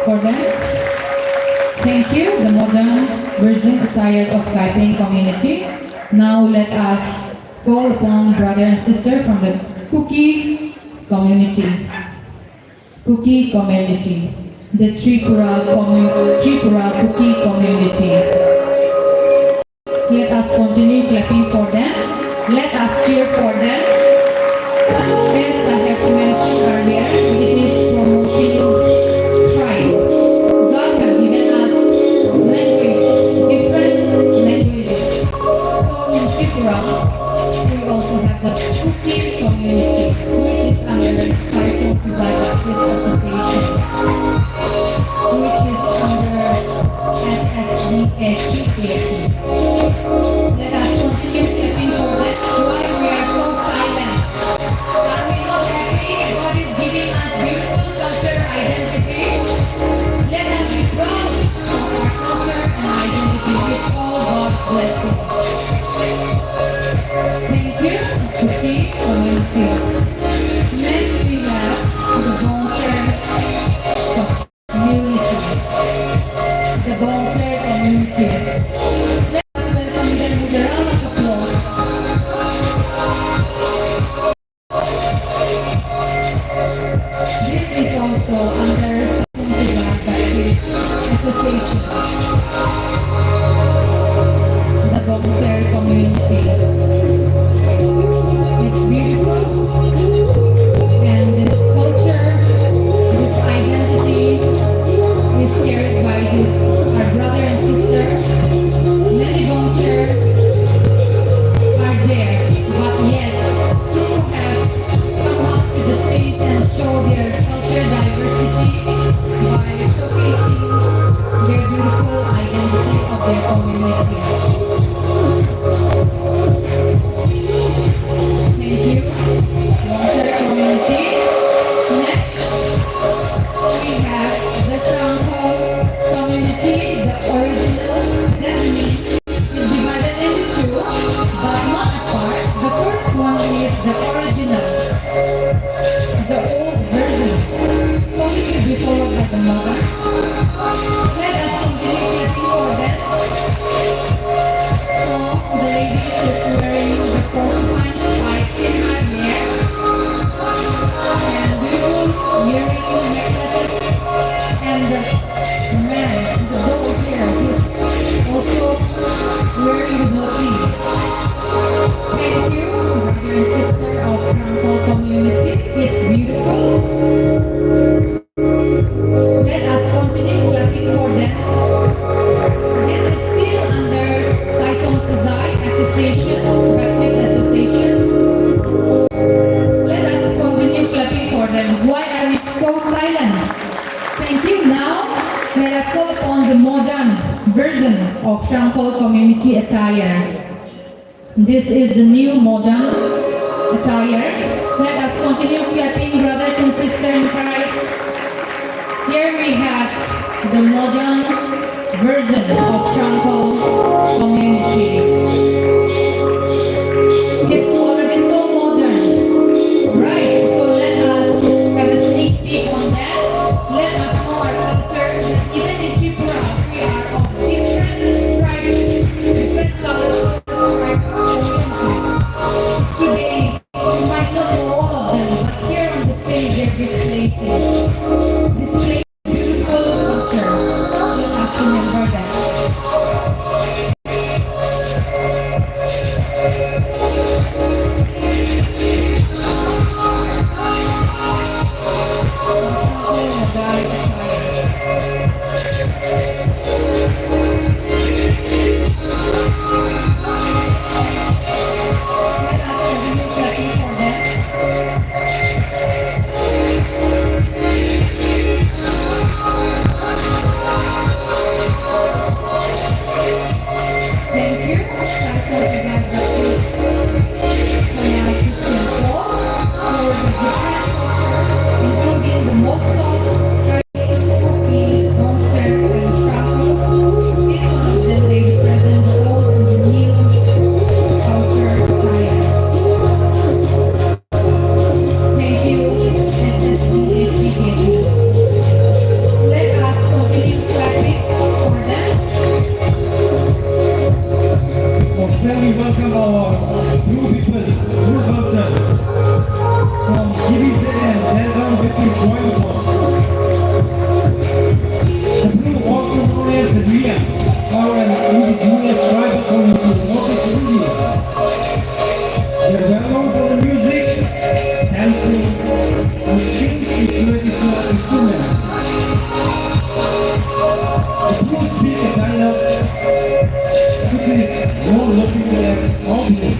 for them. Thank you, the modern version attire of Kaiping community. Now let us call upon brother and sister from the Cookie community. Cookie community. The Tripura Cookie community. Let us continue clapping for them. Let us cheer for them. As I have mentioned earlier, it is promoting Christ. God has given us language, different languages. So in Tripura, we also have the Cookie community, which is under the Tbyf Association, which is under SBD. Let us continue clapping for them. Why we are so silent? Are we not happy? God is giving us beautiful culture identity. Let us be proud of our culture and identity with all God's blessings. Thank you, Cookie community. Next we have the Boncher community. The Boncher community. Let us welcome them with a round of applause. This is also under Sangbela Association. The Boncher community. It's beautiful, and this culture, this identity is carried by our brother and sister. Many Boncher are there, but yes, two have come up to the stage and show their culture diversity by showcasing their beautiful identity of their community. Thank you, Boncher community. Next, we have the Shanghai community, the original. That means it's divided into two, but not apart. The first one is the original, the old version. So it will be followed by the modern. Let us continue clapping for them. So the lady is wearing the porcupine spikes in her hair and beautiful earring necklaces, and the man, the double hair, is also wearing the blue. Thank you, brother and sister of Franco community. It's beautiful. Let us continue clapping for them. This is still under Saison Sazai Association, Baptist Association. Let us continue clapping for them. Why are we so silent? Thank you. Now, let us go on the modern version of Shampoo community attire. This is the new modern attire. Let us continue clapping, brothers and sisters in Christ. Here we have the modern version of Shampoo community. It's already so modern, right? So let us have a sneak peek on that. Let us know our culture. Even in Tripura, we are of different tribes, different cultures, Today, you might not know all of them, but here on the stage, they're displaying beautiful culture. Let us remember that. we welcome our new people, new culture from GBCN, they're going with the joint one. The group also known as the Duet, are an indigenous tribal community in Northeast India. They're well known for the music, dancing, and singing with traditional instruments. The group speak a dialect which is more located as obvious.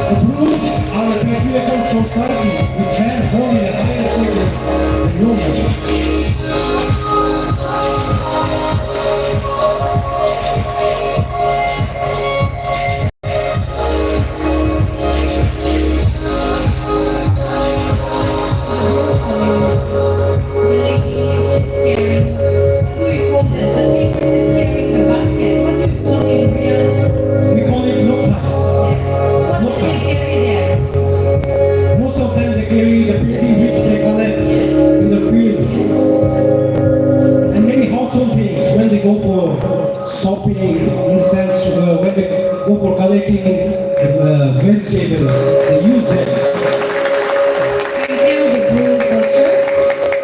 The group are a patriarchal society with men holding the highest status in human. We call it lokha. Most of them they carry the pretty which they collect in the field. And many household things when they go for shopping, in the sense when they go for collecting vegetables, they use them.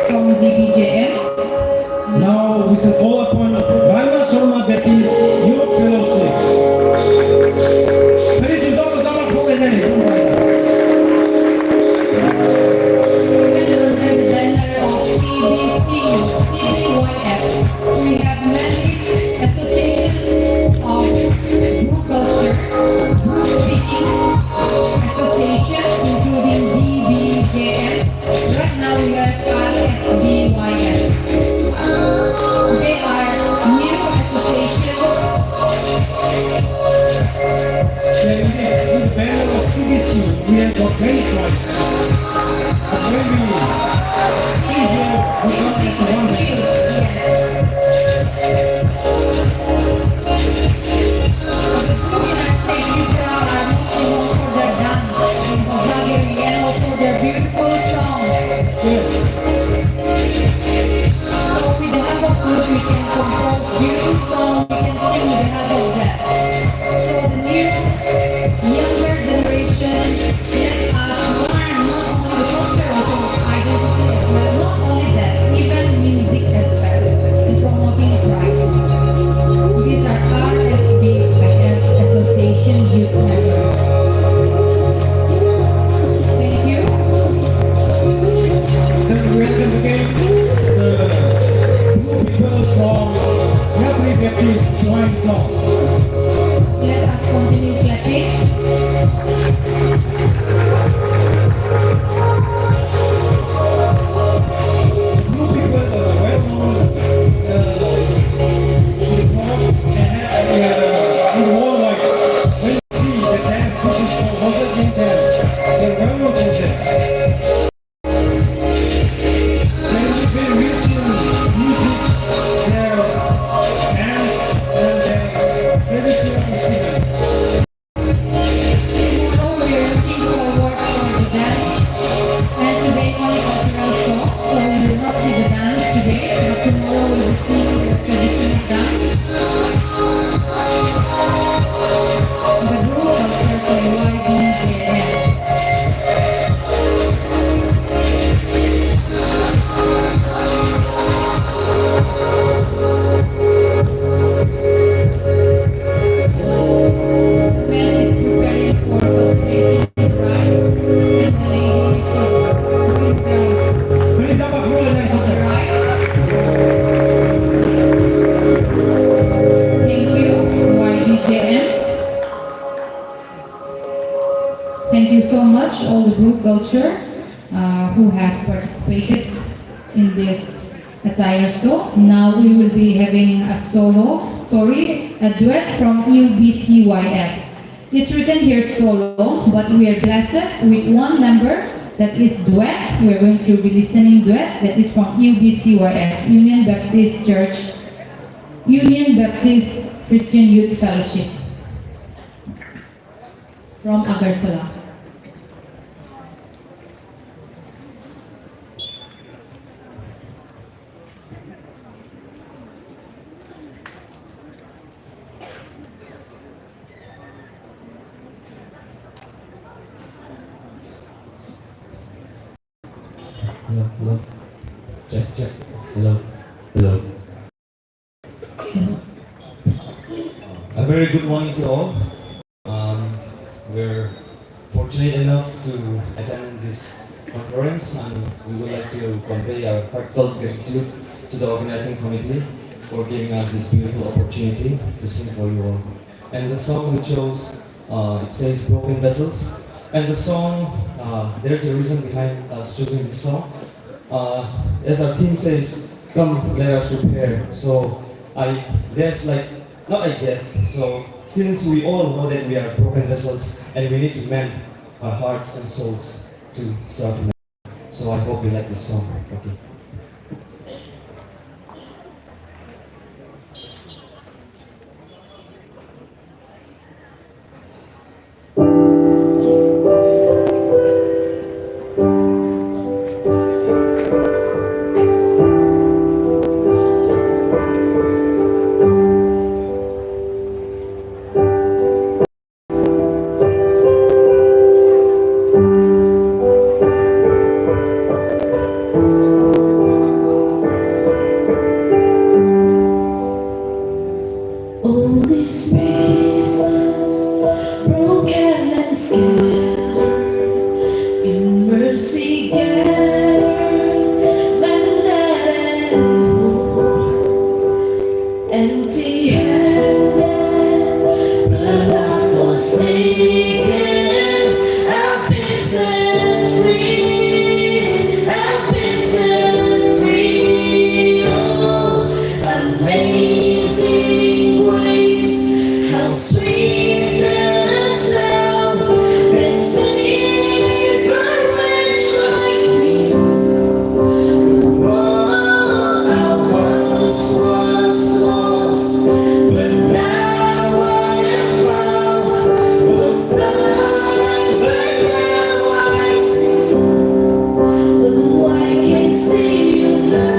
From DBJM. Now we shall call upon Rama Sharma, that is Europe Fellowship. Very good, Dr. Zama, call his name. Even under the banner of Tbyf, we have many associations of group culture, group speaking association, including DBJM. Right now we have SBDVLOG. They are new associations. In the banner of TBC, we have got many points. But when we see here, we come to one letter. Beautiful songs. Yes. So with the help of group, we can compose beautiful songs, we can sing with the help of that. So the new, younger generation, let us learn not only the culture, also identity as well. Not only that, even music as well, in promoting Christ. These are SBDVLOG Association youth members. Thank you. So we welcome again the group people from Yapri Baptist Joint Block. Let us continue clapping. Group people are well known in the blog and have in all lights. When you see the dance, which is called Hosagin dance, they're well known for that. They're very rich in music, their dance, and their traditional instruments. Tomorrow we are looking forward for the dance. And today only cultural song, so we will not see the dance today, but tomorrow we will see the traditional dance. The group culture from YBJM. The man is preparing for cultivating the bride, and the lady is doing the Please have a full dance. on the right. Thank you, YBJM. Thank you so much, all the group culture who have participated in this attire show. Now we will be having a a duet from UBCYF. It's written here solo, but we are blessed with one member that is Duet. We are going to be listening Duet that is from UBCYF, Union Baptist Church, Union Baptist Christian Youth Fellowship from Agartala. Hello, hello. Check, check. Hello, hello. A very good morning to all. We're fortunate enough to attend this conference, and we would like to convey our heartfelt gratitude to the organizing committee for giving us this beautiful opportunity to sing for you all. And the song we chose, it says Broken Vessels. And the song, there's a reason behind us choosing this song. As our theme says, come let us repair. So so since we all know that we are broken vessels and we need to mend our hearts and souls to serve Him. So I hope you like this song. Okay. All these pieces, broken and scattered, in mercy gathered, mended and whole, empty-handed, but not forsaken. I've been set free. I've been set free. Oh, amazing grace, how sweet the sound that saved a wretch like me. Oh, I once was lost, but now I am found. Was blind, but now I see. Oh, I can see you now.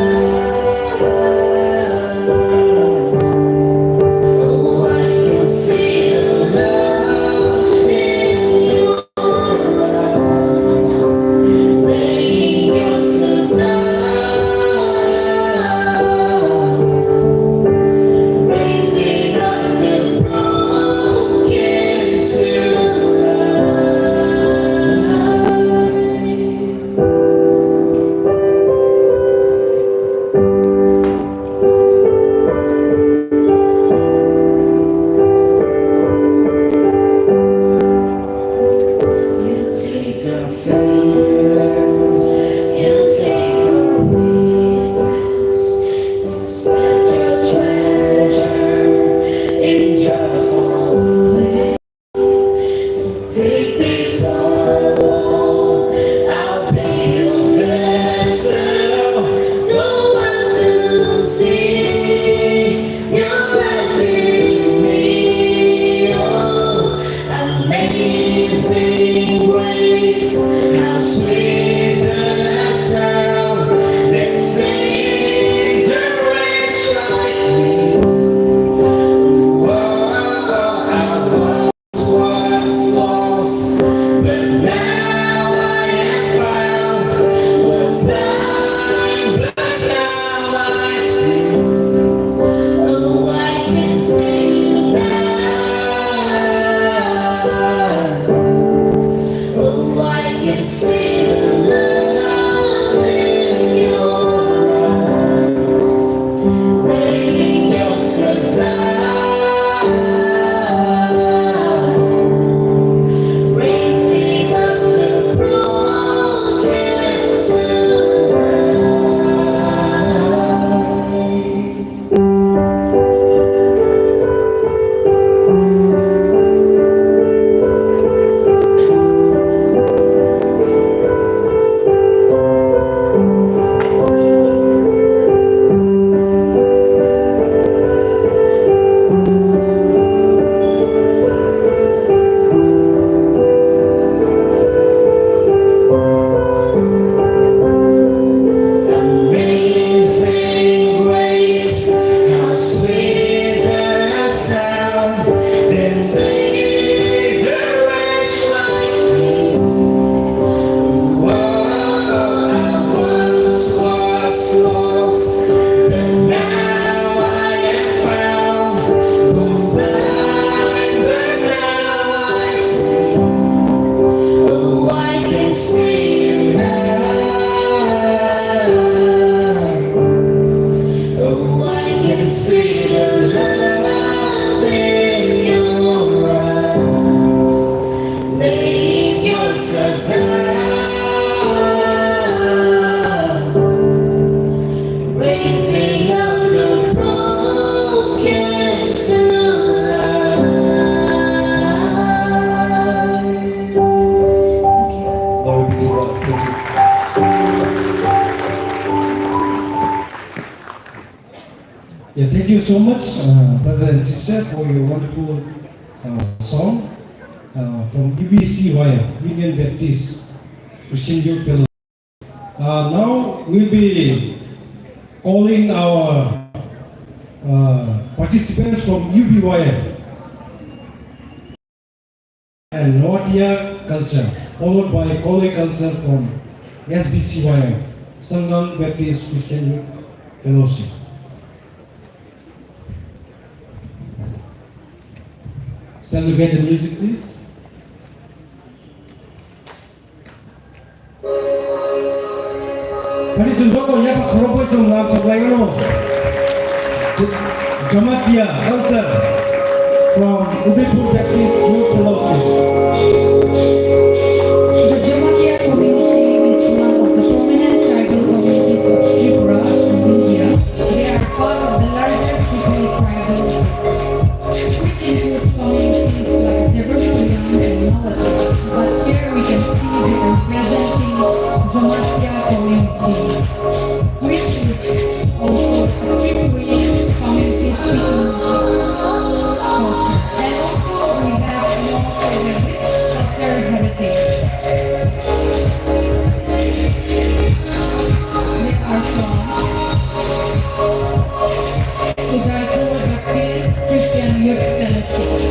thank you so much, brother and sister, for your wonderful song from UBCYF, Union Baptist Christian Youth Fellowship. Now we'll be calling our participants from UBYF and Noatia culture, followed by Kole culture from SBCYF, Sangbela Baptist Christian Youth Fellowship. Shall we get the music, please? Hari Joko ya Pak Robo Jong Lam Sablai Mano Jamatia culture from Udaipur Baptist Youth Fellowship. The Jamatia community is one of the prominent tribal communities of Tripura in India. They are part of the larger Tripura tribal, which includes communities like Debrasiyan and Nawat. But here we can see they are representing Jamatia community, which is also a Tripurian community speaking culture. And also we have known for the rich cultural heritage. They are from Duet Baptist Christian Youth Fellowship.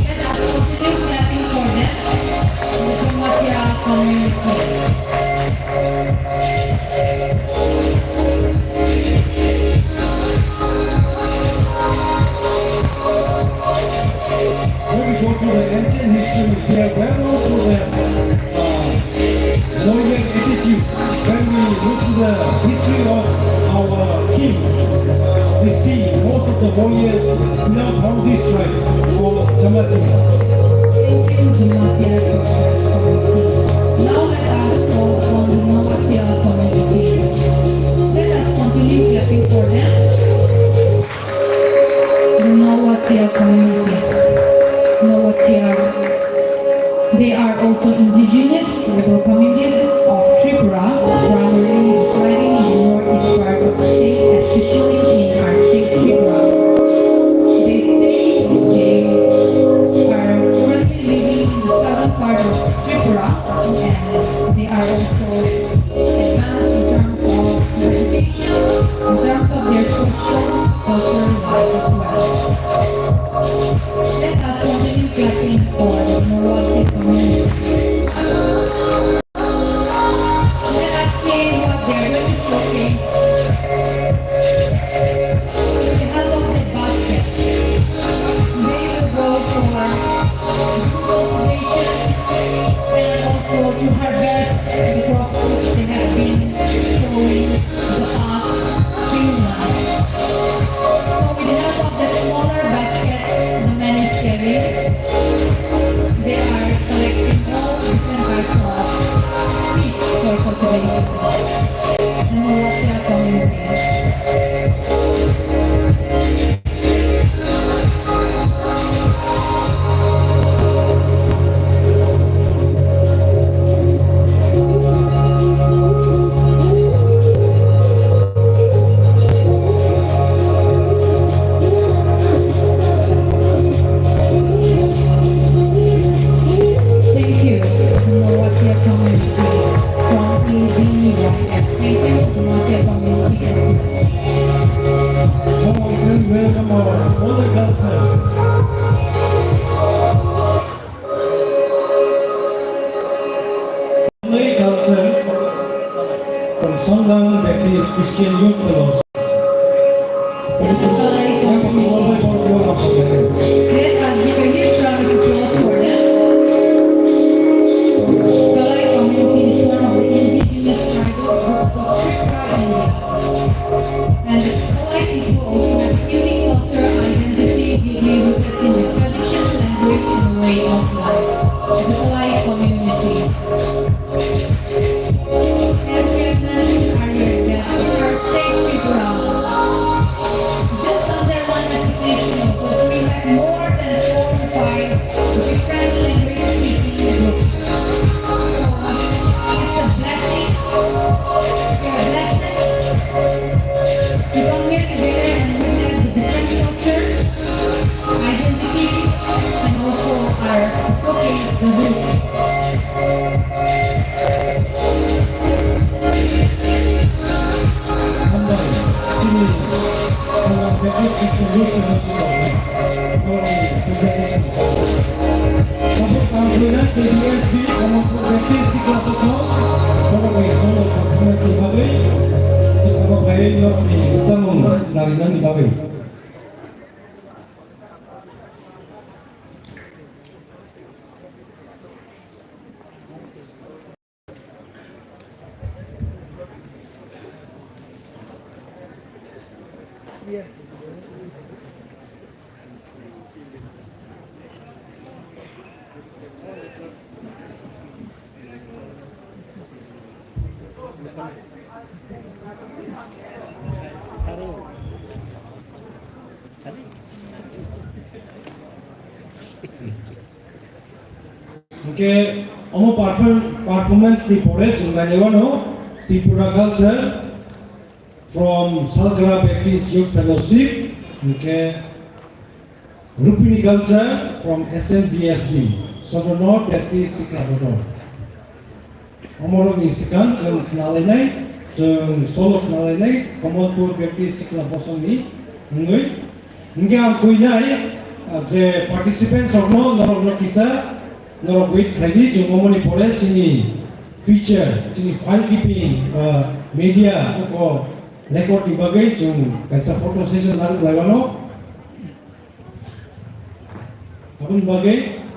Let us continue clapping for them, the Jamatia community. When we go to the ancient history, we are well known for their loyal attitude. When we look to the history of our king, we see most of the warriors belong from this tribe called Jamatia. Thank you, Jamatia community. Now let us call on the Nawatia community. Let us continue clapping for them. The Nawatia community. Nawatia. They are also indigenous tribal communities of Tripura, primarily residing in the northeast part of the state, especially in our state Tripura. They are currently living in the southern part of Tripura, and they are also advanced in terms of their education, in terms of their social, cultural life as well. Let us continue clapping for the Nawatia community. Let us see what they are going to showcase. With the help of the basket, they will go for cultivation and also to harvest the crops which they have been sowing the past few months. So with the help of the smaller basket the man is carrying, they are collecting all different types of seeds for cultivation. And Nawatia community. Thank you, Nawatia community from EBYF. Thank you, Nawatia community as well. Now we welcome our Kole culture. Kole culture from Sangbela Baptist Christian Youth Fellowship. Let us give a huge round of applause for them. Kalai community is one of the indigenous tribal groups of Tripura, India. And the Kalai people also have unique cultural identity deeply rooted in their tradition, language, and way of life. The Kalai community. As we have mentioned earlier, that in our state Tripura, just under one association, we have more than 4 to 5 different language-speaking groups. It's a blessing. We are blessed to come here together baptist is a good Tapos ang pinag KBSB, ang baptist si Klasoso, para kayo solo pagkakas ni Babay, tapos ako kayo ni Samong narinan ni Babay. Okay, our performance reported Sunganewano, Tripura culture from Salgara Baptist Youth Fellowship, okay, Rupini culture from SBD Sonono Baptist Sikabodor. Omorong isikan jeng knalinai, jeng solo knalinai, Kamalpur Baptist Siklaposoni, ngui, hingga kuinai, je participants orno norok kisah. No wait lagi जो ngomongin pore cini feature cini file keeping media ko record dibagai jung kaisa photo session lalu lewano apun bagai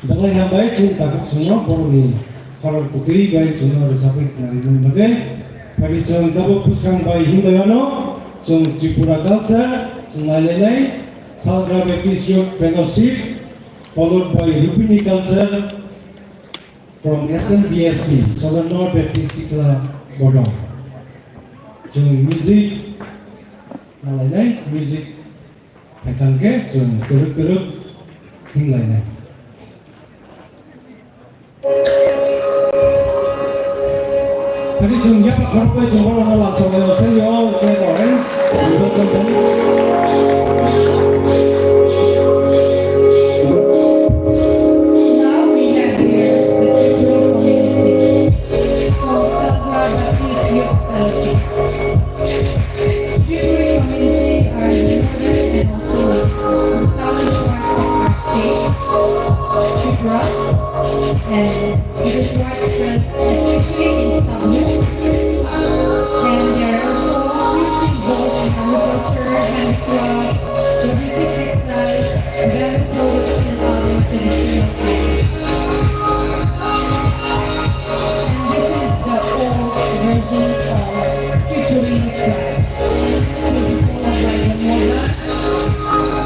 Dalai yang baik cinta semua boroni kalau putih baik semua sampai kenal bagai bagi jong double pusang baik Hinduano jong Tripura culture jong Nalelai Salgra Baptist Youth Fellowship followed by Rupini culture from SBD Southern North Baptist Sikla Bodong jong music Nalelai music akan ke jong keruk Hinglai. Jadi jumlah pak korban jumlah orang langsung langsung yo ke Lawrence, welcome them. Now we have here the Tripoli community from Sangbela Baptist Youth Fellowship. Tripoli community are the northern and also southern part of our state, Tripura, and it is widespread, especially in Sangbela. And they are also hugely involved in agriculture, handicraft, logistics, textiles, bamboo products, and other traditional items. And this is the old version of Tripoli tribe, which will be followed by the modern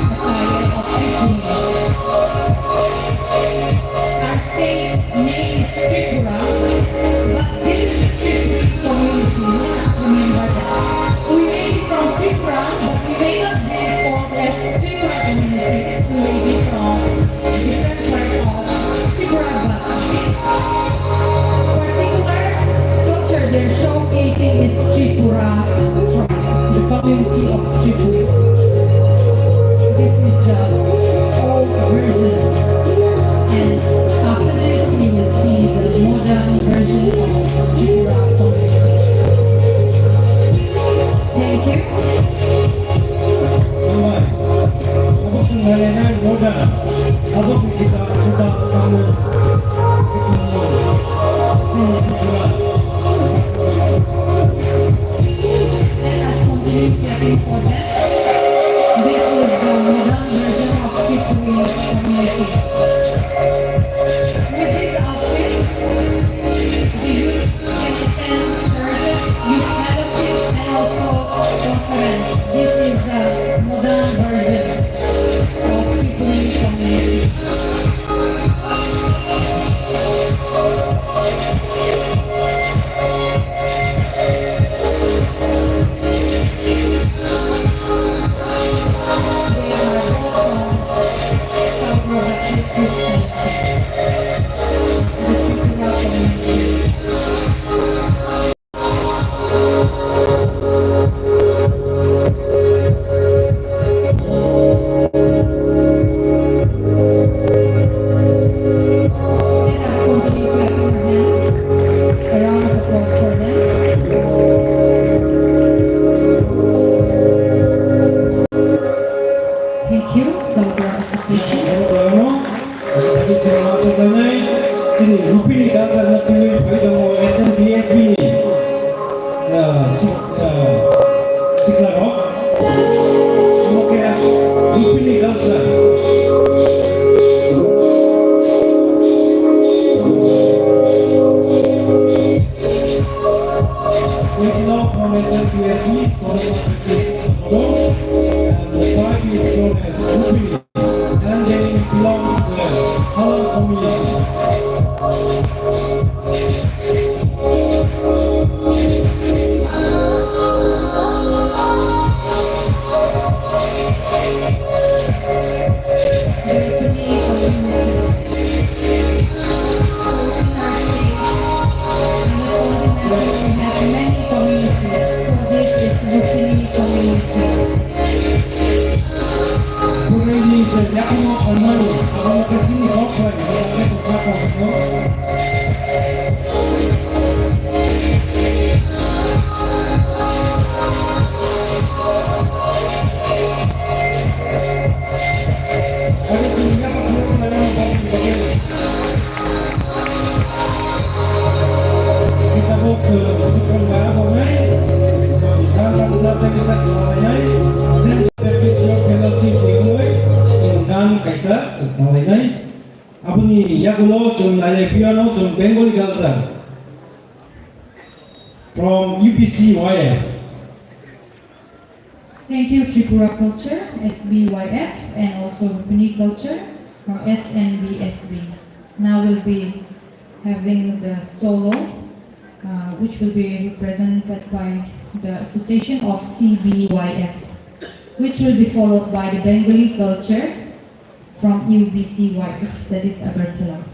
attire of Tripoli. Our state name is Tripura, but this is Tripoli community. Remember that. We may be from Tripura, but we may not be called as Tripura community. We may be from different parts of Tripura, but this particular culture they're showcasing is Tripura tribe, the community of Tripoli. This is the old version. And after this, we will see the modern version of Tripura community. Thank you. Baik, aku sebenarnya modal, aku kita sudah kamu Let us continue clapping for them. This is the modern version of Tripura community. With this outfit, the youth can attend churches, youth fellowships, and also conference. This is the modern version of Tripura community. They are all from Sangbela Baptist Christian. The Tripura community. Let us continue clapping our hands. A round of applause for them. Thank you, Sangbela Association. Ano? Bagi cerita contohnya, sini Rupini culture nak pilih bagi demo SBD Sikla Rock. Oke, Rupini culture. We know from SBD, and the tribe is known as happy and they belong to the whole community. Already the Yakimo Almani, I will continue offering the platform. Kita buat untuk barang online, dan saat kita sekolahnya, sen pergi fellowship ilmuai, dan kaisa sekolahnya, apa ni? Ya kalau cuma naya piano, cuma Bengali culture from UPC YF. Thank you, Tripura Culture, SBYF, and also Rupini Culture from SNBSB. Now we'll be having the solo, which will be represented by the Association of CBYF, which will be followed by the Bengali Culture from UBCYF, that is Agartala.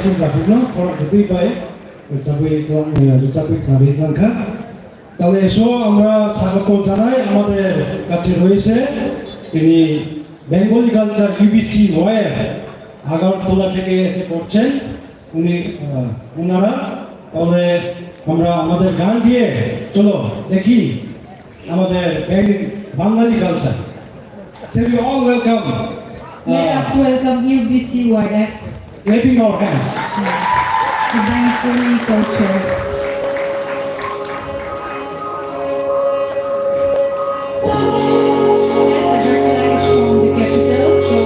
Langsung traffic no, orang Tbyf, sampai kami langkah. তাহলে এসো আমরা স্বাগত জানাই আমাদের কাছে রয়েছে তিনি Bengali culture UBC web Agartala থেকে এসে পড়ছেন উনি ওনারা তাহলে আমরা আমাদের গান দিয়ে চলো দেখি আমাদের বাঙালি culture So we all welcome Let us welcome UBC YF, clapping our hands. the Bengali culture. Yes, Agartala is from the capital, so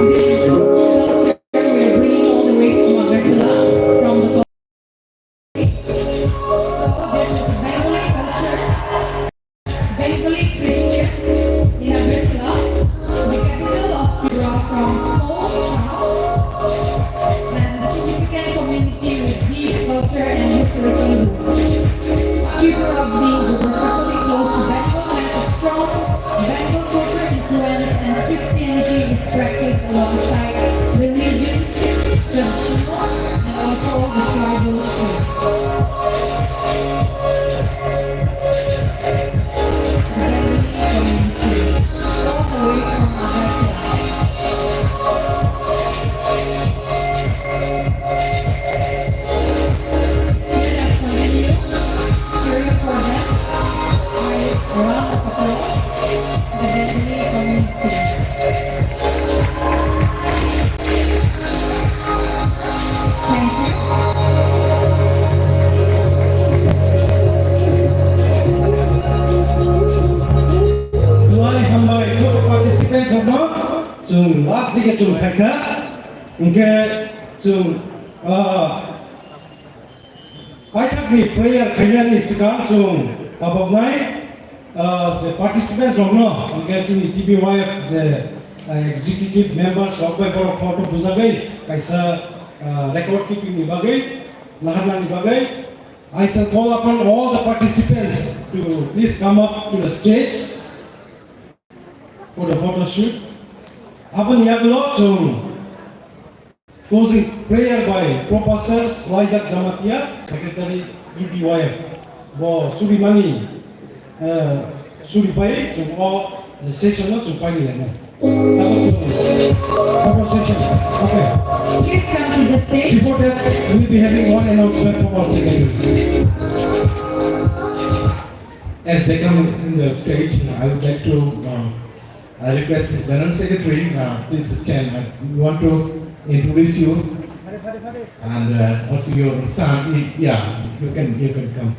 this culture we are bringing all the way from Agartala, from the country. So this is Bengali culture, Bengali Christian in Agartala, the capital of Tripura, from small town and a significant community with deep culture and historical roots. Tripura being geographically close to Bengal has a strong Bengal culture influence and Christianity is practiced alongside the religion, traditional, and also the tribal faith. Bengali community, all the way from Agartala. Let us continue cheering for them by a round of applause, the Bengali community. Thank you. Mulai hambai total participants of no, zum last dige zum Pekka, unke zum Paithakni prayer kanyani sikang zum kabagnai, the participants of no, unke zum Tbyf the executive members of by photo buzagai, kaisa record keeping ni bagai, lahanan ni bagai. I shall call upon all the participants to please come up to the stage for the photo shoot. Upon Yaglo to closing prayer by Professor Slajak Jamatia, Secretary Tbyf, Bo Surimani Suripai, to all the session of Supani. Photo session. Okay. Please come to the stage. Before that, we will be having one announcement from our secretary. As they come in the stage, I would like to request the General Secretary, please stand. We want to introduce you and also your son. Yeah, you can come.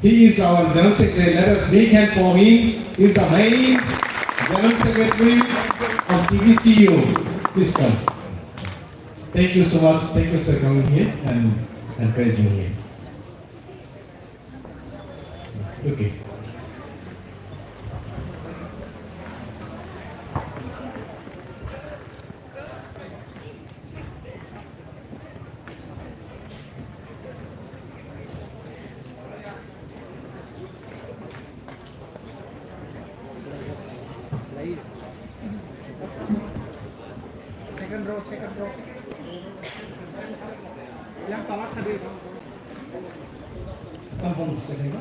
He is our General Secretary. Let us make hand for him. He is the main General Secretary of TVCU. Please come. Thank you so much. Thank you for coming here and encouraging me. Okay. Come from the second.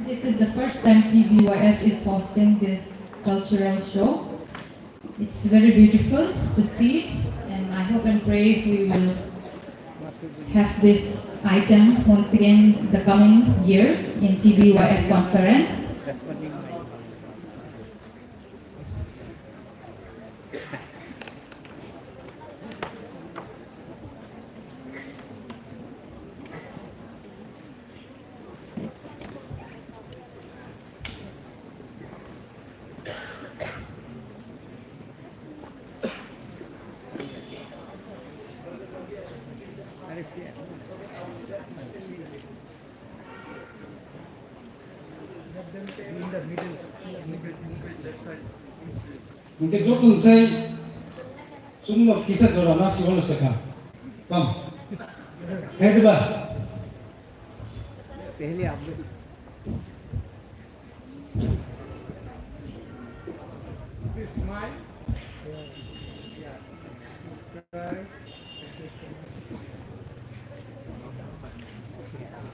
This is the first time Tbyf is hosting this cultural show. It's very beautiful to see it, and I hope and pray we will have this item once again the coming years in Tbyf conference. Mungkin jotun say summa kisah jora nasi wala saka. Come. Head ba.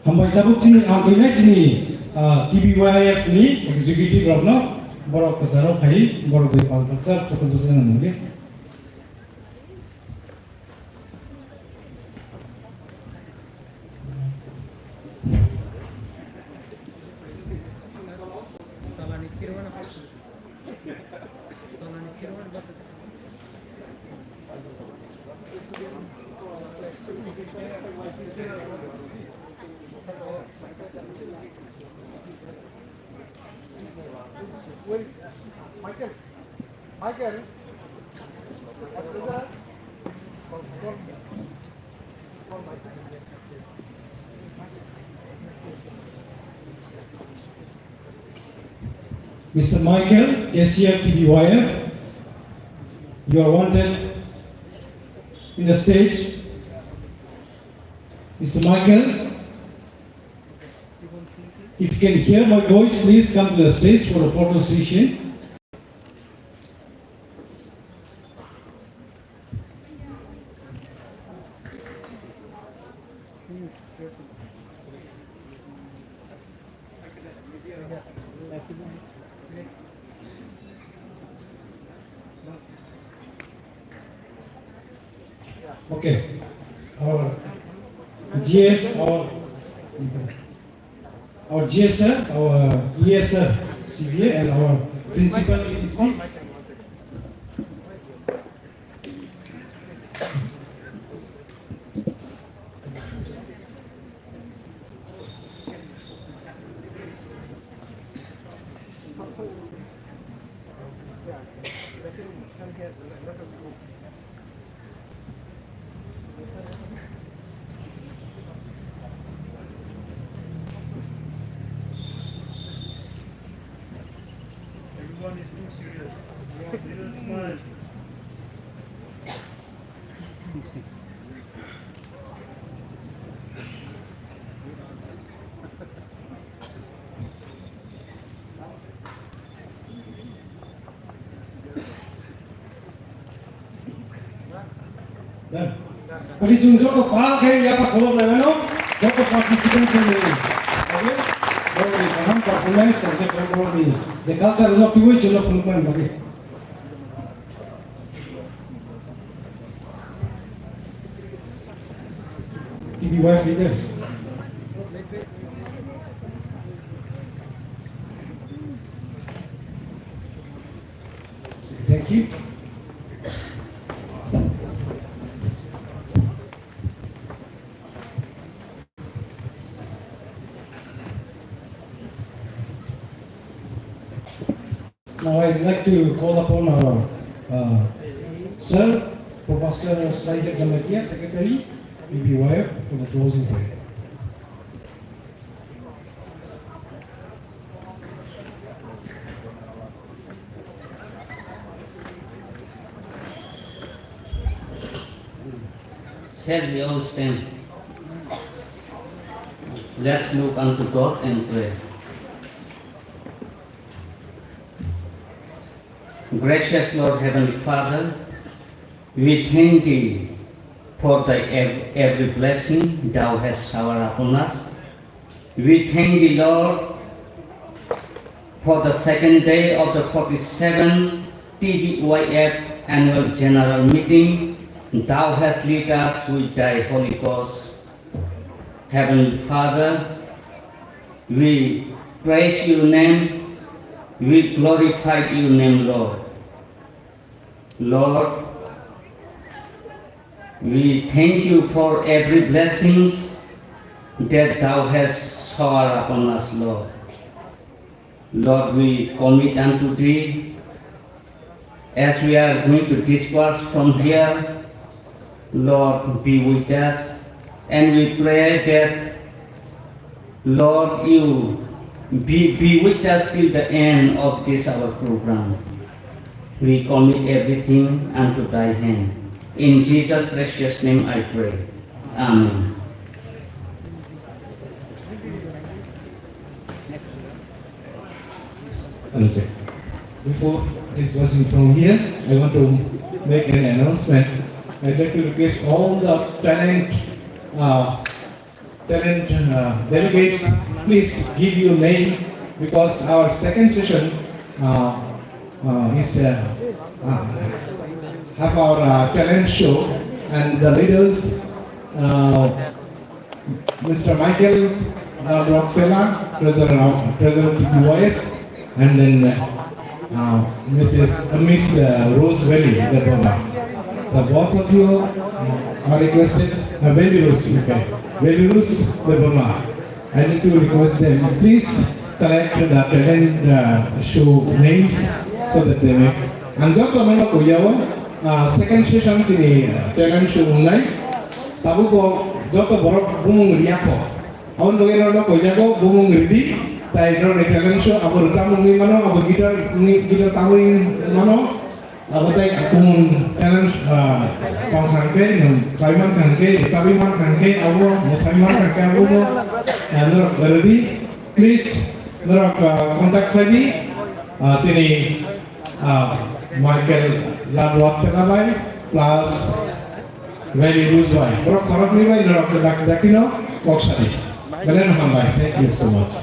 Hambai tabuk sini angkanya sini Tbyf ni executive rokno borok kesaro kai borok dari palpaksa potong besar mungkin. Mr. Michael, cashier Tbyf, you are wanted in the stage. Mr. Michael, if you can hear my voice, please come to the stage for a photo session. Okay, our GS, our GS sir, our ES sir, CVA, and our principal EDC. Everyone is too serious. Little smile. Done. Pwede yung joko parang kayo yapa kulog na ano? Joko participants ini. Okay? Bagi paham performance subject nomor ini. The culture ulok tuwi culok penumpang bagi. Tbyf leaders. Thank you. Now I'd like to call upon our Sir, Professor Slicer Jamakia, Secretary, Tbyf, for the closing prayer. Shall we all stand? Let's look unto God and pray. Gracious Lord, Heavenly Father, we thank Thee for Thy every blessing Thou hast showered upon us. We thank Thee, Lord, for the second day of the 47th Tbyf Annual General Meeting. Thou hast led us with Thy Holy Ghost. Heavenly Father, we praise Your name, we glorify Your name, Lord. Lord, we thank You for every blessing that Thou hast showered upon us, Lord. Lord, we commit unto Thee as we are going to disperse from here. Lord, be with us, and we pray that, Lord, You be with us till the end of this our program. We commit everything unto thy hand. In Jesus' precious name I pray. Amen. Hello, sir. Before discussing from here, I want to make an announcement. I'd like to request all the talent delegates, please give your name, because our second session is have our talent show, and the leaders, Mr. Michael Rockefeller, President Tbyf, and then Miss Rose Valley, the Burma. The both of you are requested, Valley Rose, okay, Valley Rose, the Burma. I need to request them, please collect the talent show names so that they may. And just to make second session sini talent show unai, tabu ko joto borok bumung riako. Aun dogen orang ko jago bumung ridi. Tai no talent show abo jamu ngi mano abo gitar tamu mano abo tai akumun talent tong khangke no klaiman khangke chabiman khangke abo musaiman khangke abo no ready please no contact lagi sini Michael Ladwat Selabai plus very loose way bro kharap ni bai no dakino koksadi balen hambai. Thank you so much.